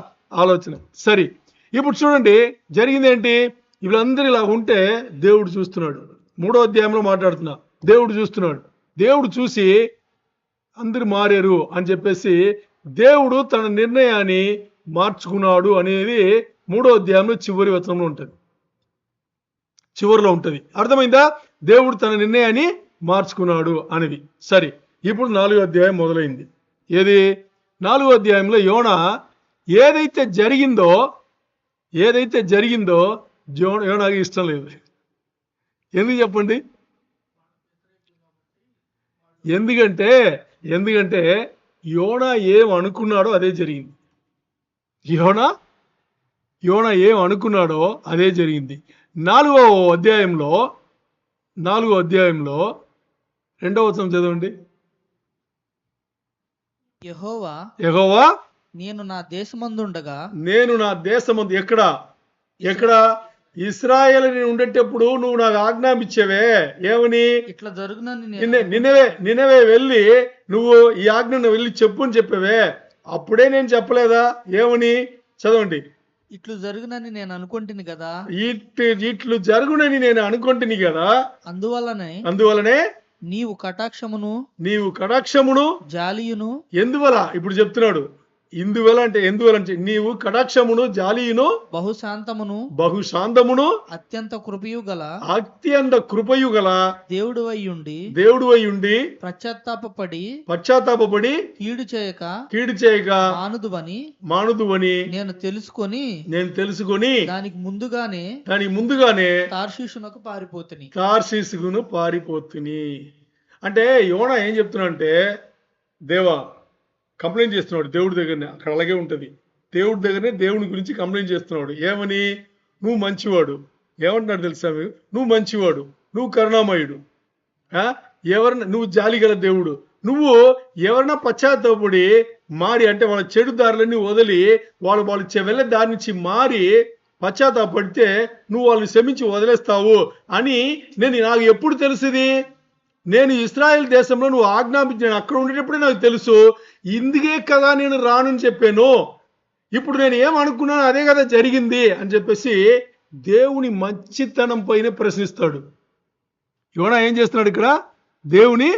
ఆలోచన. సరే, ఇప్పుడు చూడండి జరిగింది ఏంటి? వీళ్ళందరూ ఇలా ఉంటే దేవుడు చూస్తున్నాడు. 3వ అధ్యాయంలో మాట్లాడుతున్నా, దేవుడు చూస్తున్నాడు. దేవుడు చూసి అందరు మారారు అని చెప్పేసి దేవుడు తన నిర్ణయాన్ని మార్చుకున్నాడు అనేది 3వ అధ్యాయంలో చివరి వచనంలో ఉంటుంది, చివరిలో ఉంటుంది. అర్థమైందా? దేవుడు తన నిర్ణయాన్ని మార్చుకున్నాడు అనేది. సరే, ఇప్పుడు 4వ అధ్యాయం మొదలైంది. ఏది? 4వ అధ్యాయంలో యోనా ఏదైతే జరిగిందో యోనాకి ఇష్టం లేదు. ఎందుకు చెప్పండి? ఎందుకంటే యోనా ఏం అనుకున్నాడో అదే జరిగింది. యోనా ఏం అనుకున్నాడో అదే జరిగింది. 4వ అధ్యాయంలో 2వ వచనం చదవండి. యెహోవా నేను నా దేశమందుండగా, ఎక్కడ ఇశ్రాయేలు నేను ఉండేటప్పుడు నువ్వు నాకు ఆజ్ఞాపించేవే ఏమని? ఇట్లా జరుగునని నినవే వెళ్ళి నువ్వు ఈ ఆజ్ఞను వెళ్ళి చెప్పు అని చెప్పావే. అప్పుడే నేను చెప్పలేదా? ఏమని? చదవండి. ఇట్లు జరుగునని నేను అనుకుంటుని కదా, ఇట్లు జరుగునని నేను అనుకుంటుని కదా, అందువలనే నీవు కటాక్షమును జాలియును. ఎందువల్ల ఇప్పుడు చెప్తున్నాడు. ఎందువలంటే నీవు కటాక్షమును జాలియును బహుశాంతమును అత్యంత కృపయు గల దేవుడు అయ్యుండి పశ్చాత్తాపపడి కీడు చేయక మానుదువని నేను తెలుసుకొని దానికి ముందుగానే తార్షీషునకు పారిపోతుని. అంటే యోనా ఏం చెప్తున్నాడంటే, దేవా కంప్లైంట్ చేస్తున్నాడు దేవుడి దగ్గరనే. అక్కడ అలాగే ఉంటుంది, దేవుడి దగ్గరనే దేవుని గురించి కంప్లైంట్ చేస్తున్నాడు. ఏమని? నువ్వు మంచివాడు. ఏమంటున్నాడు తెలుసా? నువ్వు మంచివాడు, నువ్వు కరుణామయుడు, నువ్వు జాలిగల దేవుడు. నువ్వు ఎవరన్నా పశ్చాత్తాపడి మారి, అంటే వాళ్ళ చెడు దారులన్నీ వదిలి వాళ్ళు వెళ్ళే దారి నుంచి మారి పశ్చాత్తాపడితే నువ్వు వాళ్ళని క్షమించి వదిలేస్తావు అని నాకు ఎప్పుడు తెలుసుది? నేను ఇశ్రాయేల్ దేశంలో నువ్వు ఆజ్ఞాపించాను, అక్కడ ఉండేటప్పుడే నాకు తెలుసు. ఇందుకే కదా నేను రానని చెప్పాను. ఇప్పుడు నేను ఏమనుకున్నాను అదే కదా జరిగింది అని చెప్పేసి దేవుని మంచితనం పైన ప్రశ్నిస్తాడు. యోనా ఏం చేస్తున్నాడు ఇక్కడ? దేవుని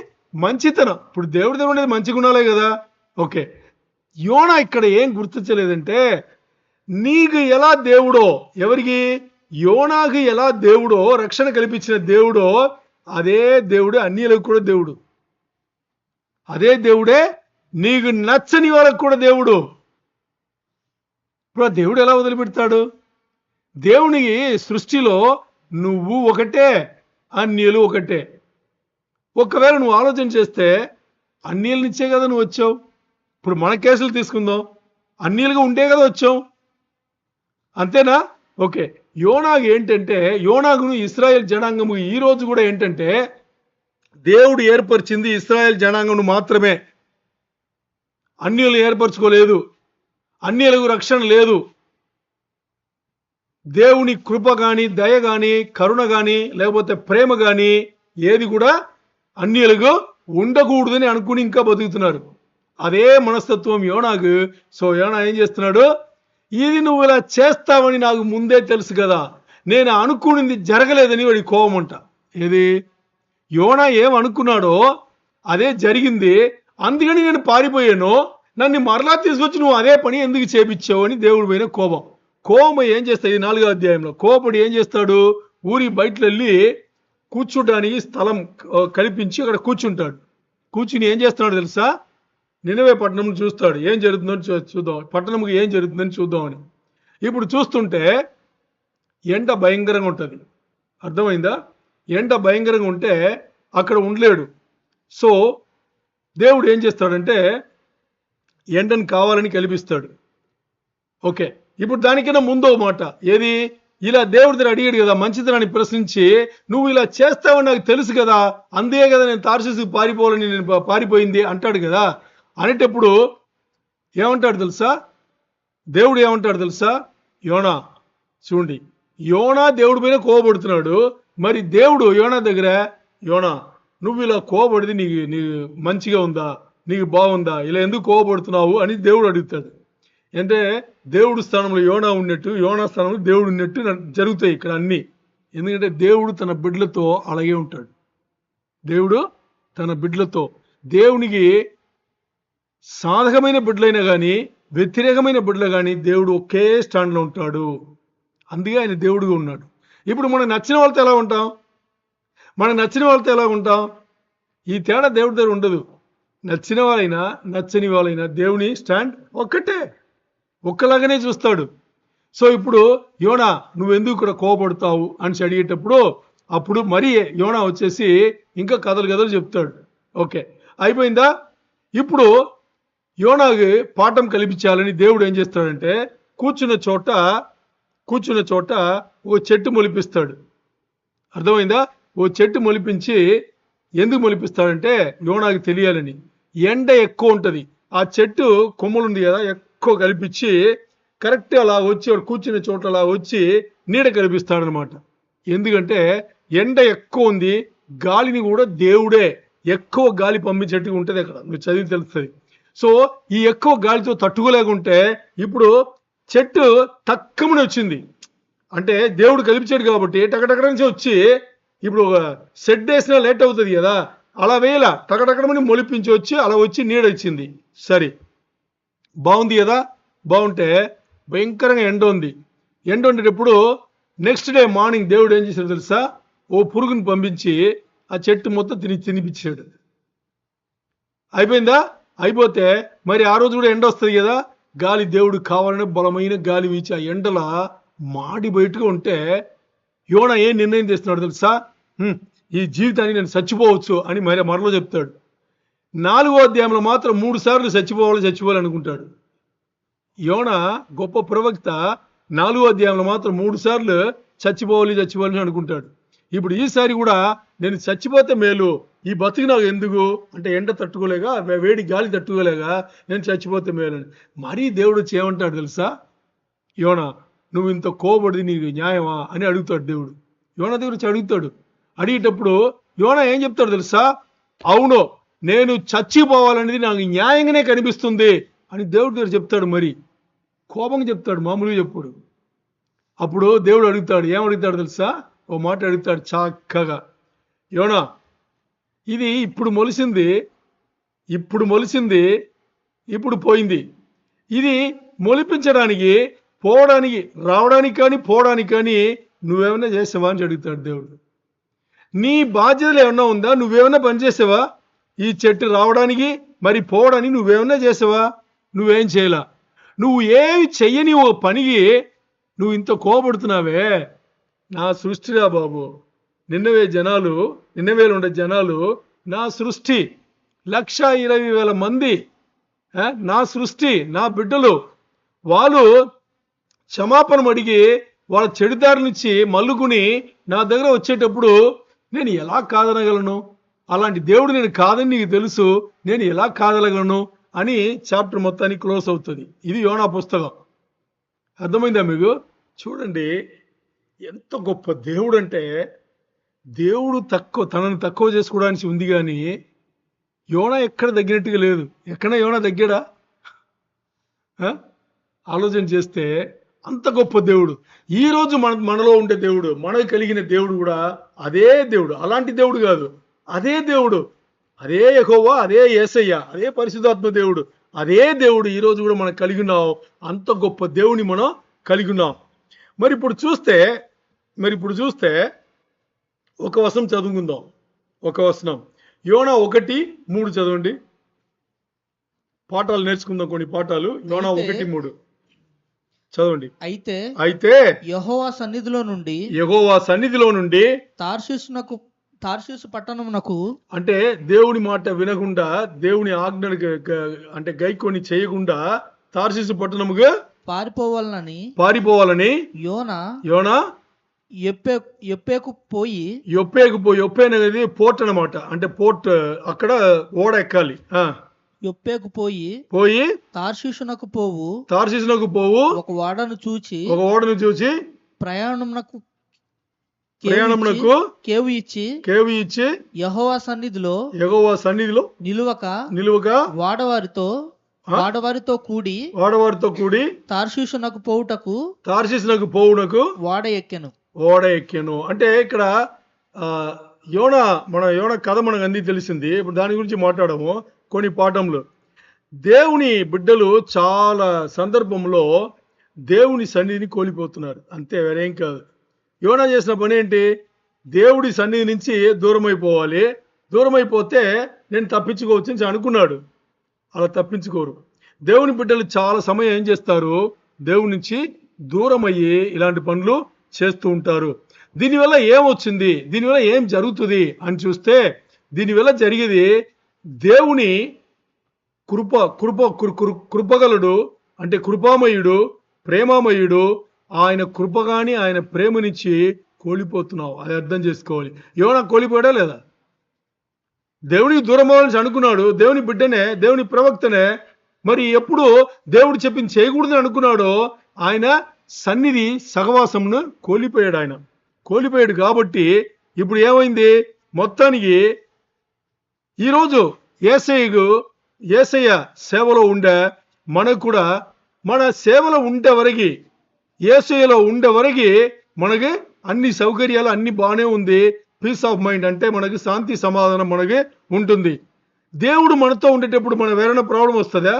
మంచితనం. ఇప్పుడు దేవుడి దగ్గర ఉండేది మంచి గుణాలే కదా. ఓకే, యోనా ఇక్కడ ఏం గుర్తించలేదంటే, నీకు ఎలా దేవుడో, ఎవరికి? యోనాకు ఎలా దేవుడో, రక్షణ కల్పించిన దేవుడో అదే దేవుడే అన్యులకు కూడా దేవుడు. అదే దేవుడే నీకు నచ్చని వాళ్ళకు కూడా దేవుడు. ఇప్పుడు దేవుడు ఎలా వదిలిపెడతాడు? దేవునికి సృష్టిలో నువ్వు ఒకటే, అన్యులు ఒకటే. ఒకవేళ నువ్వు ఆలోచన చేస్తే అన్యుల నుంచే కదా నువ్వు వచ్చావు. ఇప్పుడు మన కేసులు తీసుకుందాం, అన్యులుగా ఉంటే కదా వచ్చావు, అంతేనా? ఓకే, యోనాకు ఏంటంటే, యోనాకును ఇశ్రాయేల్ జనాంగము ఈ రోజు కూడా ఏంటంటే, దేవుడు ఏర్పరిచింది ఇశ్రాయేల్ జనాంగమును మాత్రమే, అన్యులు ఏర్పరచుకోలేదు, అన్యులకు రక్షణ లేదు. దేవుని కృప కానీ, దయ కానీ, కరుణ కానీ, లేకపోతే ప్రేమ కానీ ఏది కూడా అన్యులకు ఉండకూడదని అనుకుని ఇంకా బతుకుతున్నారు. అదే మనస్తత్వం యోనాకు. సో యోనా ఏం చేస్తున్నాడు? ఇది నువ్వు ఇలా చేస్తావని నాకు ముందే తెలుసు కదా, నేను అనుకునింది జరగలేదని వాడి కోపం అంట. ఏది? యోనా ఏం అనుకున్నాడో అదే జరిగింది, అందుకని నేను పారిపోయాను, నన్ను మరలా తీసుకొచ్చి నువ్వు అదే పని ఎందుకు చేపించావు అని దేవుడి పైన కోపం. ఏం చేస్తాడు? 4వ అధ్యాయంలో కోపడి ఏం చేస్తాడు? ఊరి బయట వెళ్ళి కూర్చోడానికి స్థలం కల్పించి అక్కడ కూర్చుంటాడు. కూర్చుని ఏం చేస్తున్నాడు తెలుసా? నినవే పట్టణం చూస్తాడు, ఏం జరుగుతుందని చూద్దాం, పట్టణంకి ఏం జరుగుతుందని చూద్దామని. ఇప్పుడు చూస్తుంటే ఎండ భయంకరంగా ఉంటుంది. అర్థమైందా? ఎండ భయంకరంగా ఉంటే అక్కడ ఉండలేడు. సో దేవుడు ఏం చేస్తాడంటే ఎండను కావాలని కల్పిస్తాడు. ఓకే, ఇప్పుడు దానికైనా ముందో మాట ఏది? ఇలా దేవుడి దగ్గర అడిగాడు కదా, మంచితనాన్ని ప్రశ్నించి, నువ్వు ఇలా చేస్తావని నాకు తెలుసు కదా, అందే కదా నేను తార్షీషుకు పారిపోవాలని నేను పారిపోయింది అంటాడు కదా. అనేటప్పుడు ఏమంటాడు తెలుసా? దేవుడు ఏమంటాడు తెలుసా? యోనా చూడండి, యోనా దేవుడి పైన కోపడుతున్నాడు. మరి దేవుడు యోనా దగ్గర, యోనా నువ్వు ఇలా కోపడితే నీకు మంచిగా ఉందా? నీకు బాగుందా, ఇలా ఎందుకు కోపడుతున్నావు అని దేవుడు అడుగుతాడు. అంటే దేవుడు స్థానంలో యోనా ఉన్నట్టు, యోనా స్థానంలో దేవుడు ఉన్నట్టు జరుగుతాయి ఇక్కడ అన్నీ. ఎందుకంటే దేవుడు తన బిడ్డలతో అలాగే ఉంటాడు. దేవుడు తన బిడ్డలతో, దేవునికి సాధకమైన బిడ్డలైనా కానీ వ్యతిరేకమైన బిడ్డలు కానీ దేవుడు ఒకే స్టాండ్లో ఉంటాడు. అందుకే ఆయన దేవుడుగా ఉన్నాడు. ఇప్పుడు మనకు నచ్చిన వాళ్ళతో ఎలా ఉంటాం, మనకు నచ్చిన వాళ్ళతో ఎలా ఉంటాం, ఈ తేడా దేవుడి దగ్గర ఉండదు. నచ్చిన వాళ్ళైనా నచ్చని వాళ్ళైనా దేవుని స్టాండ్ ఒక్కటే, ఒక్కలాగానే చూస్తాడు. సో ఇప్పుడు యోనా నువ్వెందుకు ఇక్కడ కోపడతావు అని అడిగేటప్పుడు అప్పుడు మరి యోనా వచ్చేసి ఇంకా కథలు చెప్తాడు. ఓకే, అయిపోయిందా? ఇప్పుడు యోనాకి పాఠం కల్పించాలని దేవుడు ఏం చేస్తాడంటే కూర్చున్న చోట ఓ చెట్టు మొలిపిస్తాడు. అర్థమైందా? ఓ చెట్టు మొలిపించి ఎందుకు మొలిపిస్తాడంటే యోనాకి తెలియాలని. ఎండ ఎక్కువ ఉంటుంది, ఆ చెట్టు కొమ్మలు ఉంది కదా, ఎక్కువ కల్పించి కరెక్ట్ అలా వచ్చి వాడు కూర్చున్న చోట అలా వచ్చి నీడ కల్పిస్తాడనమాట. ఎందుకంటే ఎండ ఎక్కువ ఉంది, గాలిని కూడా దేవుడే ఎక్కువ గాలి పంపించేట్టుగా ఉంటుంది అక్కడ, నువ్వు చదివి తెలుస్తుంది. సో ఈ ఎక్కువ గాలితో తట్టుకోలేకుంటే ఇప్పుడు చెట్టు తక్కువని వచ్చింది, అంటే దేవుడు కల్పించాడు కాబట్టి టకటకడ నుంచి వచ్చి ఇప్పుడు సెట్ వేసినా లేట్ అవుతుంది కదా, అలా వేయాల టకటకడమని మొలిపించి వచ్చి అలా వచ్చి నీడ ఇచ్చింది. సరే, బాగుంది కదా. బాగుంటే భయంకరంగా ఎండ ఉండేటప్పుడు నెక్స్ట్ డే మార్నింగ్ దేవుడు ఏం చేశాడు తెలుసా, ఓ పురుగుని పంపించి ఆ చెట్టు మొత్తం తినిపించాడు. అయిపోయిందా? అయిపోతే మరి ఆ రోజు కూడా ఎండ వస్తుంది కదా, గాలి దేవుడు కావాలని బలమైన గాలి వీచి ఆ ఎండల మాడి బయటగా ఉంటే యోనా ఏం నిర్ణయం చేస్తున్నాడు తెలుసా, ఈ జీవితానికి నేను చచ్చిపోవచ్చు అని మరలో చెప్తాడు. 4వ అధ్యాయంలో మాత్రం 3 సార్లు చచ్చిపోవాలి అనుకుంటాడు. యోనా గొప్ప ప్రవక్త 4వ అధ్యాయంలో మాత్రం 3 సార్లు చచ్చిపోవాలి అనుకుంటాడు. ఇప్పుడు ఈసారి కూడా నేను చచ్చిపోతే మేలు, ఈ బతుకు నాకు ఎందుకు అంటే ఎండ తట్టుకోలేక వేడి గాలి తట్టుకోలేక నేను చచ్చిపోతే మేలు అని. మరీ దేవుడు వచ్చి ఏమంటాడు తెలుసా, యోనా నువ్వు ఇంత కోపడిది నీకు న్యాయమా అని అడుగుతాడు దేవుడు. యోనా దగ్గర వచ్చి అడుగుతాడు. అడిగేటప్పుడు యోనా ఏం చెప్తాడు తెలుసా, అవును నేను చచ్చిపోవాలనేది నాకు న్యాయంగానే కనిపిస్తుంది అని దేవుడి దగ్గర చెప్తాడు. మరి కోపంగా చెప్తాడు, మామూలుగా చెప్పాడు. అప్పుడు దేవుడు అడుగుతాడు, ఏమడుగుతాడు తెలుసా, ఓ మాట అడుగుతాడు చక్కగా, యోనా ఇది ఇప్పుడు మొలిసింది, ఇప్పుడు పోయింది, ఇది మొలిపించడానికి పోవడానికి రావడానికి కానీ పోవడానికి కానీ నువ్వేమైనా చేసావా అని అడుగుతాడు దేవుడు. నీ బాధ్యతలు ఏమన్నా ఉందా, నువ్వేమైనా పనిచేసావా? ఈ చెట్టు రావడానికి మరి పోవడానికి నువ్వేమైనా చేసావా? నువ్వేం చేయలా. నువ్వు ఏమి చెయ్యని ఓ పనికి నువ్వు ఇంత కోపడుతున్నావే. నా సృష్టిరా బాబు, నిన్నవేలు ఉండే జనాలు నా సృష్టి, 1,20,000 మంది నా సృష్టి, నా బిడ్డలు. వాళ్ళు క్షమాపణ అడిగి వాళ్ళ చెడుదారి నుంచి మల్లుకుని నా దగ్గర వచ్చేటప్పుడు నేను ఎలా కాదనగలను? అలాంటి దేవుడు నేను కాదని నీకు తెలుసు, నేను ఎలా కాదనగలను అని చాప్టర్ మొత్తానికి క్లోజ్ అవుతుంది. ఇది యోనా పుస్తకం. అర్థమైందా మీకు? చూడండి ఎంత గొప్ప దేవుడు అంటే, దేవుడు తనని తక్కువ చేసుకోవడానికి ఉంది కానీ యోనా ఎక్కడ తగ్గినట్టుగా లేదు. ఎక్కడ యోనా తగ్గాడా? ఆలోచన చేస్తే అంత గొప్ప దేవుడు. ఈరోజు మనలో ఉండే దేవుడు, మనకు కలిగిన దేవుడు కూడా అదే దేవుడు. అలాంటి దేవుడు కాదు, అదే దేవుడు, అదే యెహోవా, అదే యేసయ్య, అదే పరిశుద్ధాత్మ దేవుడు, అదే దేవుడు ఈరోజు కూడా మనం కలిగి ఉన్నాం. అంత గొప్ప దేవుని మనం కలిగి ఉన్నాం. మరి ఇప్పుడు చూస్తే ఒక వచనం చదువుకుందాం. ఒక వచనం యోనా 1:3 చదవండి. పాఠాలు నేర్చుకుందాం, కొన్ని పాఠాలు. యోనా 1:3 చదవండి. అయితే యెహోవా సన్నిధిలో నుండి తార్షీసు పట్టణమునకు, అంటే దేవుని మాట వినకుండా, దేవుని ఆజ్ఞలు అంటే గైకొని చేయకుండా తార్షీసు పట్టణముగా పారిపోవాలని యోనా యొప్పేకు పోయి, యొప్పే అనేది పోర్ట్ అనమాట. అంటే పోర్ట్, అక్కడ ఓడ ఎక్కాలి. యొప్పేకు పోయి తార్షీషునకు పోవు ఒక ఓడను చూచి ప్రయాణమునకు ప్రయాణమునకు కేవు ఇచ్చి యెహోవా సన్నిధిలో నిలువక వాడవారితో కూడి తార్షీషునకు పోవుటకు ఓడ ఎక్కెను. అంటే ఇక్కడ యోన కథ మనకు అన్ని తెలిసింది. ఇప్పుడు దాని గురించి మాట్లాడము. కొన్ని పాఠంలో దేవుని బిడ్డలు చాలా సందర్భంలో దేవుని సన్నిధిని కోల్పోతున్నారు. అంతే, వేరేం కాదు. యోనా చేసిన పని ఏంటి? దేవుడి సన్నిధి నుంచి దూరం అయిపోవాలి. దూరం అయిపోతే నేను తప్పించుకోవచ్చు అని అనుకున్నాడు. అలా తప్పించుకోరు. దేవుని బిడ్డలు చాలా సమయం ఏం చేస్తారు? దేవుడి నుంచి దూరం అయ్యి ఇలాంటి పనులు చేస్తూ ఉంటారు. దీనివల్ల ఏమొచ్చింది, దీనివల్ల ఏం జరుగుతుంది అని చూస్తే, దీనివల్ల జరిగేది దేవుని కృపగలుడు, అంటే కృపామయుడు, ప్రేమామయుడు, ఆయన కృప కానీ ఆయన ప్రేమ నుంచి కోల్పోతున్నావు. అది అర్థం చేసుకోవాలి. యోనా కోల్పోయాడా లేదా? దేవునికి దూరం అవ్వాలని అనుకున్నాడు. దేవుని బిడ్డనే, దేవుని ప్రవక్తనే. మరి ఎప్పుడు దేవుడు చెప్పింది చేయకూడదని అనుకున్నాడో ఆయన సన్నిధి సహవాసంను కోల్పోయాడు. కాబట్టి ఇప్పుడు ఏమైంది? మొత్తానికి ఈరోజు యేసయ్య సేవలో ఉండే మనకు కూడా, మన సేవలో ఉండే వరకు, యేసయ్యలో ఉండే వరకు మనకి అన్ని సౌకర్యాలు అన్ని బాగానే ఉంది. పీస్ ఆఫ్ మైండ్ అంటే మనకి శాంతి సమాధానం మనకి ఉంటుంది. దేవుడు మనతో ఉండేటప్పుడు మన వేరైనా ప్రాబ్లం వస్తుందా?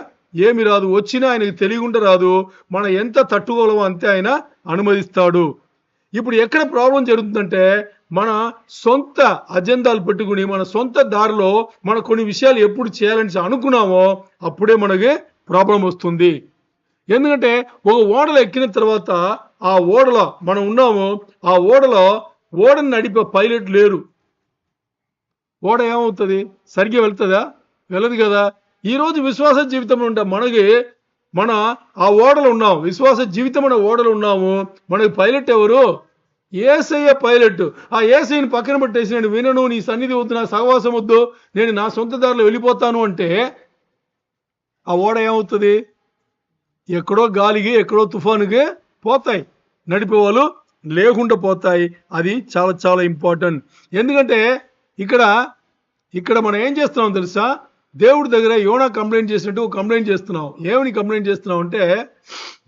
ఏమి రాదు. వచ్చినా ఆయనకి తెలియకుండా రాదు. మనం ఎంత తట్టుకోగలమో అంతే ఆయన అనుమతిస్తాడు. ఇప్పుడు ఎక్కడ ప్రాబ్లం జరుగుతుందంటే, మన సొంత అజెండాలు పెట్టుకుని మన సొంత దారిలో మన కొన్ని విషయాలు ఎప్పుడు చేయాలని అనుకున్నామో అప్పుడే మనకి ప్రాబ్లం వస్తుంది. ఎందుకంటే ఒక ఓడలో ఎక్కిన తర్వాత ఆ ఓడలో మనం ఉన్నాము, ఆ ఓడను నడిపే పైలట్ లేరు. ఓడ ఏమవుతుంది? సరిగ్గా వెళ్తుందా? వెళ్ళదు కదా. ఈరోజు విశ్వాస జీవితంలో ఉంటే మన ఆ ఓడలు ఉన్నాం, విశ్వాస జీవితం అనే ఓడలు ఉన్నాము. మనకి పైలట్ ఎవరు? యేసయ్య పైలట్. ఆ యేసయ్యని పక్కన పెట్టేసి నేను వినను, నీ సన్నిధి వద్దు, నా సహవాసం వద్దు, నేను నా సొంత దారిలో వెళ్ళిపోతాను అంటే ఆ ఓడ ఏమవుతుంది? ఎక్కడో గాలికి, ఎక్కడో తుఫానుకి పోతాయి. నడిపేవాళ్ళు లేకుండా పోతాయి. అది చాలా చాలా ఇంపార్టెంట్. ఎందుకంటే ఇక్కడ మనం ఏం చేస్తున్నాం తెలుసా? దేవుడి దగ్గర యోనా కంప్లైంట్ చేసినట్టు కంప్లైంట్ చేస్తున్నావు. ఏమని కంప్లైంట్ చేస్తున్నావు అంటే,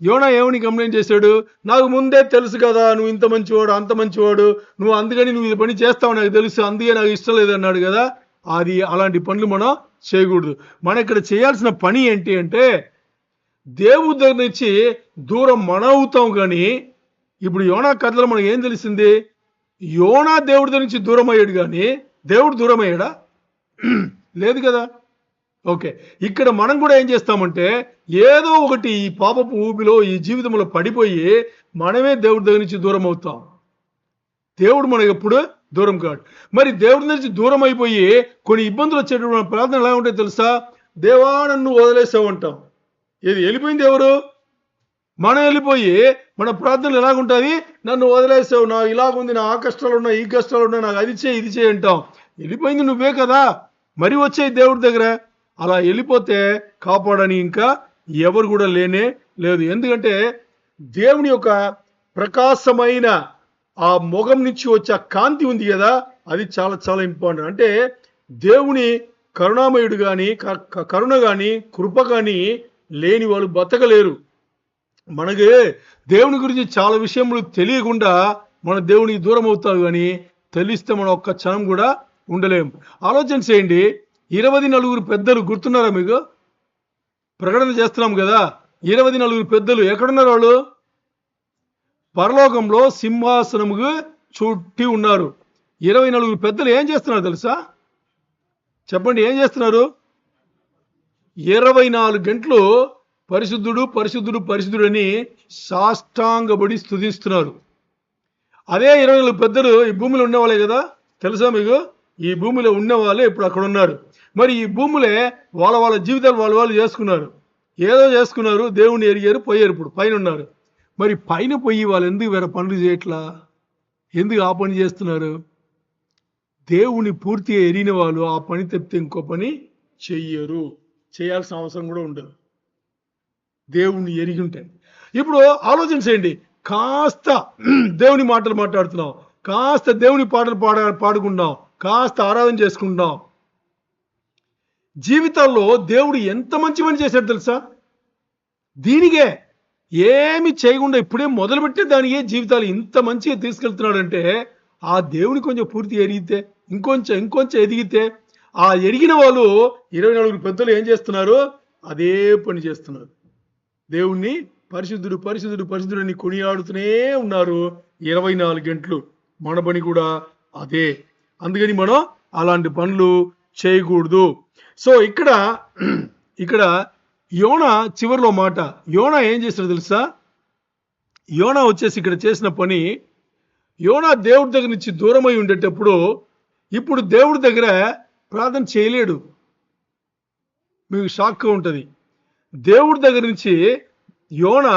యోనా ఏమని కంప్లైంట్ చేశాడు? నాకు ముందే తెలుసు కదా నువ్వు ఇంత మంచివాడు, అంత మంచివాడు, నువ్వు అందుకని నువ్వు ఇది పని చేస్తావు నాకు తెలుసు, అందుకే నాకు ఇష్టం లేదన్నాడు కదా. అలాంటి పనులు మనం చేయకూడదు. మనం ఇక్కడ చేయాల్సిన పని ఏంటి అంటే, దేవుడి దగ్గర నుంచి దూరం మనం అవుతాం. కానీ ఇప్పుడు యోనా కథలో మనకు ఏం తెలిసింది? యోనా దేవుడి దగ్గర నుంచి దూరం అయ్యాడు, కానీ దేవుడు దూరం అయ్యాడా? లేదు కదా. ఓకే, ఇక్కడ మనం కూడా ఏం చేస్తామంటే, ఏదో ఒకటి ఈ పాపపు ఊపిలో, ఈ జీవితంలో పడిపోయి మనమే దేవుడి దగ్గర నుంచి దూరం అవుతాం. దేవుడు మనకు ఎప్పుడు దూరం కాడు. మరి దేవుడి నుంచి దూరం అయిపోయి కొన్ని ఇబ్బందులు వచ్చేటప్పుడు ప్రార్థన ఎలా ఉంటాయి తెలుసా? దేవా నన్ను వదిలేసావు అంటాం. ఏది వెళ్ళిపోయింది? ఎవరు? మనం వెళ్ళిపోయి మన ప్రార్థనలు ఎలాగుంటుంది? నన్ను వదిలేసావు, నా ఇలాగుంది, నా ఆ కష్టాలు ఉన్నాయి, ఈ కష్టాలు ఉన్నాయి, నాకు అది చేయి ఇది చేయి అంటాం. వెళ్ళిపోయింది నువ్వే కదా. మరి వచ్చేయి దేవుడి దగ్గర. అలా వెళ్ళిపోతే కాపాడని ఇంకా ఎవరు కూడా లేనే లేదు. ఎందుకంటే దేవుని యొక్క ప్రకాశమైన ఆ మొగం నుంచి వచ్చే కాంతి ఉంది కదా, అది చాలా చాలా ఇంపార్టెంట్. అంటే దేవుని కరుణామయుడు కానీ, కరుణ కానీ, కృప కానీ లేని వాళ్ళు బతకలేరు. మనకి దేవుని గురించి చాలా విషయములు తెలియకుండా మన దేవునికి దూరం అవుతారు. కానీ తెలిస్తే మనం ఒక్క క్షణం కూడా ఉండలేము. ఆలోచన చేయండి. 24 పెద్దలు గుర్తున్నారా మీకు? ప్రకటన చేస్తున్నాం కదా. 24 పెద్దలు ఎక్కడున్నారు? వాళ్ళు పరలోకంలో సింహాసనముకు చుట్టి ఉన్నారు. 24 పెద్దలు ఏం చేస్తున్నారు తెలుసా? చెప్పండి, ఏం చేస్తున్నారు? 24 గంటలు పరిశుద్ధుడు పరిశుద్ధుడు పరిశుద్ధుడు అని సాష్టాంగపడి స్తుతిస్తున్నారు. అదే 24 పెద్దలు ఈ భూమిలో ఉండేవాళ్ళే కదా. తెలుసా మీకు? ఈ భూమిలో ఉన్నవాళ్ళే ఇప్పుడు అక్కడ ఉన్నారు. మరి ఈ భూములే వాళ్ళ జీవితాలు వాళ్ళు చేసుకున్నారు. ఏదో చేసుకున్నారు, దేవుణ్ణి ఎరిగారు, పోయారు. ఇప్పుడు పైన ఉన్నారు. మరి పైన పోయి వాళ్ళు ఎందుకు వేరే పనులు చేయట్లా? ఎందుకు ఆ పని చేస్తున్నారు? దేవుని పూర్తిగా ఎరిగిన వాళ్ళు ఆ పని తప్పితే ఇంకో పని చెయ్యరు. చేయాల్సిన అవసరం కూడా ఉండదు, దేవుణ్ణి ఎరిగి ఉంటాయి. ఇప్పుడు ఆలోచన చేయండి. కాస్త దేవుని మాటలు మాట్లాడుతున్నాం, కాస్త దేవుని పాటలు పాడుకుందాం, కాస్త ఆరాధన చేసుకుందాం. జీవితాల్లో దేవుడు ఎంత మంచి పని చేశాడు తెలుసా? దీనికే ఏమి చేయకుండా ఇప్పుడే మొదలుపెట్టే దానికే జీవితాలు ఇంత మంచిగా తీసుకెళ్తున్నాడంటే ఆ దేవుని కొంచెం పూర్తి ఎరిగితే, ఇంకొంచెం ఎదిగితే, ఆ ఎరిగిన వాళ్ళు 24 పెద్దలు ఏం చేస్తున్నారు? అదే పని చేస్తున్నారు. దేవుణ్ణి పరిశుద్ధుడు పరిశుద్ధుడు పరిశుద్ధుడు అని కొనియాడుతూనే ఉన్నారు 24 గంటలు. మన పని కూడా అదే. అందుకని మనం అలాంటి పనులు చేయకూడదు. సో ఇక్కడ యోనా చివరిలో మాట, యోనా ఏం చేస్తాడో తెలుసా? యోనా వచ్చేసి ఇక్కడ చేసిన పని, యోనా దేవుడి దగ్గర నుంచి దూరమై ఉండేటప్పుడు ఇప్పుడు దేవుడి దగ్గర ప్రార్థన చేయలేడు. మీకు షాక్గా ఉంటుంది. దేవుడి దగ్గర నుంచి యోనా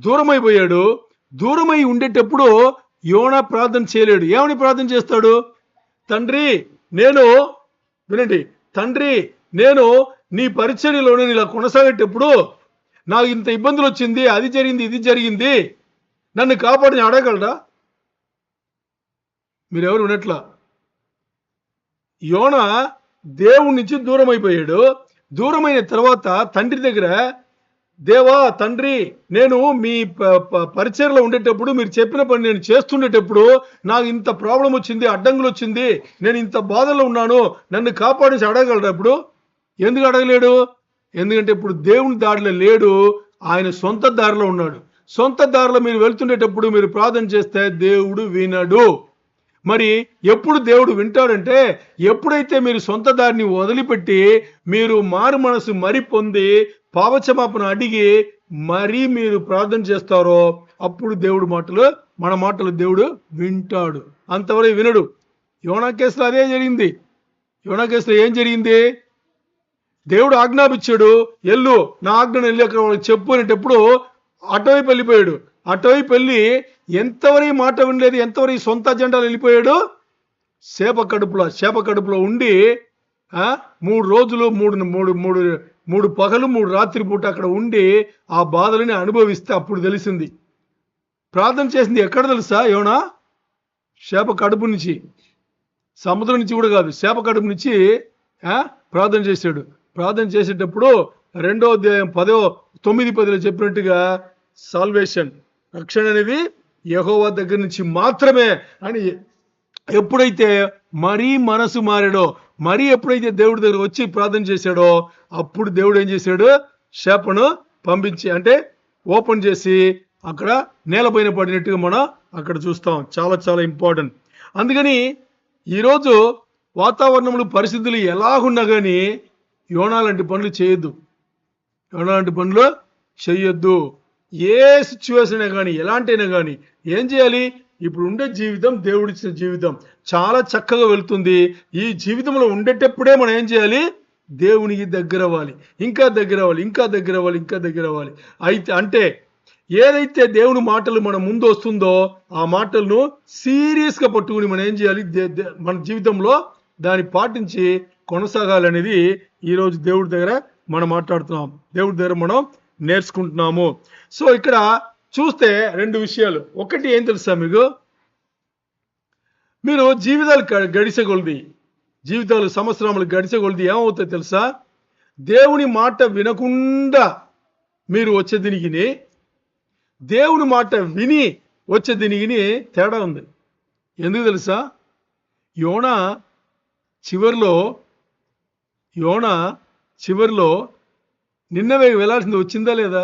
దూరమైపోయాడు. దూరమై ఉండేటప్పుడు యోనా ప్రార్థన చేయలేడు. ఏమని ప్రార్థన చేస్తాడు? తండ్రి నేను నీ పరిచర్యలోనే ఇలా కొనసాగేటప్పుడు నాకు ఇంత ఇబ్బందులు వచ్చింది, అది జరిగింది, ఇది జరిగింది, నన్ను కాపాడని అడగలడా? మీరెవరు వినట్లా. యోనా దేవుడి నుంచి దూరం అయిపోయాడు. దూరమైన తర్వాత తండ్రి దగ్గర, దేవా తండ్రి, నేను మీ పరిచర్లో ఉండేటప్పుడు మీరు చెప్పిన పని నేను చేస్తుండేటప్పుడు నాకు ఇంత ప్రాబ్లం వచ్చింది, అడ్డంకులు వచ్చింది, నేను ఇంత బాధలో ఉన్నాను, నన్ను కాపాడేసి అడగలరా? ఇప్పుడు ఎందుకు అడగలేడు? ఎందుకంటే ఇప్పుడు దేవుని దారిలో లేడు, ఆయన సొంత దారిలో ఉన్నాడు. సొంత దారిలో మీరు వెళ్తుండేటప్పుడు మీరు ప్రార్థన చేస్తే దేవుడు వినడు. మరి ఎప్పుడు దేవుడు వింటాడంటే ఎప్పుడైతే మీరు సొంత దారిని వదిలిపెట్టి మీరు మారు మనసు మరి పొంది పాపక్షమాపణ అడిగి మరీ మీరు ప్రార్థన చేస్తారో అప్పుడు దేవుడు మన మాటలు దేవుడు వింటాడు. అంతవరకు వినడు. యోనా కేసులో అదే జరిగింది. యోనా కేసులో ఏం జరిగింది? దేవుడు ఆజ్ఞాపించాడు, ఎల్లు, నా ఆజ్ఞను వెళ్ళి అక్కడ వాళ్ళకి చెప్పు అనేటప్పుడు అటువైపు వెళ్ళిపోయాడు. అటువైపు వెళ్ళి ఎంతవరకు మాట వినలేదు, ఎంతవరకు సొంత అజెండాలు వెళ్ళిపోయాడు. చేప కడుపులో ఉండి 3 రోజులు 3 పగలు 3 రాత్రి పూట అక్కడ ఉండి ఆ బాధలని అనుభవిస్తే అప్పుడు తెలిసింది. ప్రార్థన చేసింది ఎక్కడ తెలుసా? యోనా చేప కడుపు నుంచి, సముద్రం నుంచి కూడా కాదు, చేప కడుపు నుంచి ప్రార్థన చేశాడు. ప్రార్థన చేసేటప్పుడు 2వ అధ్యాయం 9-10 చెప్పినట్టుగా సాల్వేషన్, రక్షణ అనేది యెహోవా దగ్గర నుంచి మాత్రమే అని ఎప్పుడైతే మరీ మనసు మారాడో, మరీ ఎప్పుడైతే దేవుడి దగ్గర వచ్చి ప్రార్థన చేశాడో అప్పుడు దేవుడు ఏం చేశాడు? చేపను పంపించి, అంటే ఓపెన్ చేసి అక్కడ నేలపైన పడినట్టుగా మనం అక్కడ చూస్తాం. చాలా చాలా ఇంపార్టెంట్. అందుకని ఈరోజు వాతావరణంలో పరిస్థితులు ఎలాగున్నా కానీ యోనా లాంటి పనులు చేయొద్దు. యోనా లాంటి పనులు చేయొద్దు. ఏ సిచ్యువేషన్ అయినా కానీ, ఎలాంటైనా కానీ ఏం చేయాలి? ఇప్పుడు ఉండే జీవితం దేవుడిచ్చిన జీవితం చాలా చక్కగా వెళ్తుంది. ఈ జీవితంలో ఉండేటప్పుడే మనం ఏం చేయాలి? దేవునికి దగ్గర అవ్వాలి, ఇంకా దగ్గర అవ్వాలి, ఇంకా దగ్గర అవ్వాలి, ఇంకా దగ్గర అవ్వాలి. అయితే అంటే ఏదైతే దేవుని మాటలు మన ముందు వస్తుందో ఆ మాటలను సీరియస్గా పట్టుకుని మనం ఏం చేయాలి? మన జీవితంలో దాన్ని పాటించి కొనసాగాలనేది ఈరోజు దేవుడి దగ్గర మనం మాట్లాడుతున్నాం, దేవుడి దగ్గర మనం నేర్చుకుంటున్నాము. సో ఇక్కడ చూస్తే 2 విషయాలు. ఒకటి ఏం తెలుసా మీకు? మీరు జీవితాలు సంవత్సరాలు గడిచగొలిది ఏమవుతాయి తెలుసా? దేవుని మాట వినకుండా మీరు వచ్చే దీనికి, దేవుని మాట విని వచ్చే దీనికి తేడా ఉంది. ఎందుకు తెలుసా? యోనా చివరిలో నిన్నవే వెళ్ళాల్సింది వచ్చిందా లేదా?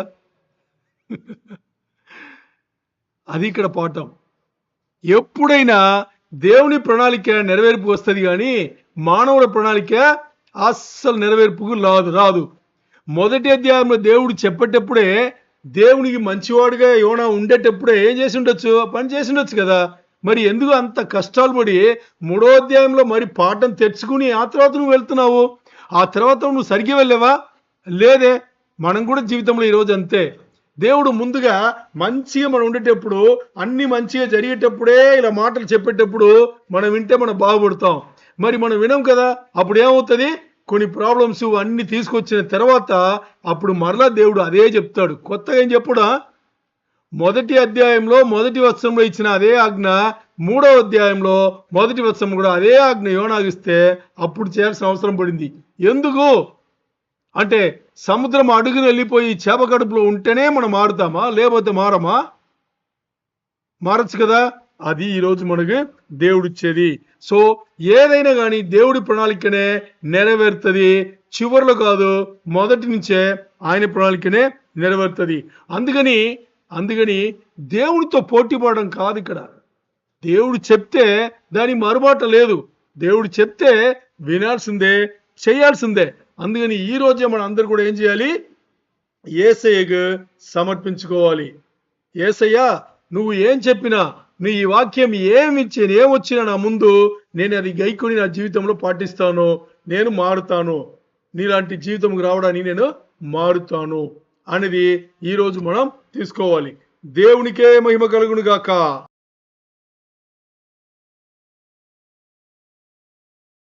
అది ఇక్కడ పాఠం. ఎప్పుడైనా దేవుని ప్రణాళిక నెరవేర్పు వస్తుంది కానీ మానవుల ప్రణాళిక అస్సలు నెరవేర్పుకు రాదు. మొదటి అధ్యాయంలో దేవుడు చెప్పేటప్పుడే దేవునికి మంచివాడుగా యోనా ఉండేటప్పుడే ఏం చేసి ఉండొచ్చు? పని చేసి ఉండొచ్చు కదా. మరి ఎందుకు అంత కష్టాలు పడి 3వ అధ్యాయంలో మరి పాఠం తెచ్చుకుని ఆ తర్వాత నువ్వు వెళ్తున్నావు? ఆ తర్వాత నువ్వు సరిగ్గా వెళ్ళావా? లేదే. మనం కూడా జీవితంలో ఈరోజు అంతే. దేవుడు ముందుగా మంచిగా మనం ఉండేటప్పుడు, అన్ని మంచిగా జరిగేటప్పుడే ఇలా మాటలు చెప్పేటప్పుడు మనం వింటే మనం బాగుపడతాం. మరి మనం వినం కదా. అప్పుడు ఏమవుతుంది? కొన్ని ప్రాబ్లమ్స్ అన్ని తీసుకొచ్చిన తర్వాత అప్పుడు మరలా దేవుడు అదే చెప్తాడు. కొత్తగా ఏం చెప్పుడా? మొదటి అధ్యాయంలో మొదటి వచనంలో ఇచ్చిన అదే ఆజ్ఞ 3వ అధ్యాయంలో 1వ వచనం కూడా అదే ఆజ్ఞ యోనాగిస్తే అప్పుడు చేయాల్సిన అవసరం పడింది. ఎందుకు అంటే సముద్రం అడుగున వెళ్ళిపోయి చేప కడుపులో ఉంటేనే మనం మారుతామా, లేకపోతే మారచ్చు కదా. అది ఈరోజు మనకి దేవుడిచ్చేది. సో ఏదైనా కానీ దేవుడి ప్రణాళికనే నెరవేరుతుంది. చివరిలో కాదు, మొదటి నుంచే ఆయన ప్రణాళికనే నెరవేరుతుంది. అందుకని దేవుడితో పోటీ పడడం కాదు ఇక్కడ. దేవుడు చెప్తే దాని మరుమాట లేదు. దేవుడు చెప్తే వినాల్సిందే, చేయాల్సిందే. అందుకని ఈ రోజే మనం అందరూ కూడా ఏం చేయాలి? యేసయ్యకు సమర్పించుకోవాలి. యేసయ్యా, నువ్వు ఏం చెప్పినా, నీ ఈ వాక్యం ఏమొచ్చినా నా ముందు నేను అది గైకొని నా జీవితంలో పాటిస్తాను, నేను మారుతాను, నీలాంటి జీవితంకు రావడానికి నేను మారుతాను అనేది ఈరోజు మనం తీసుకోవాలి. దేవునికే మహిమ కలుగును గాక.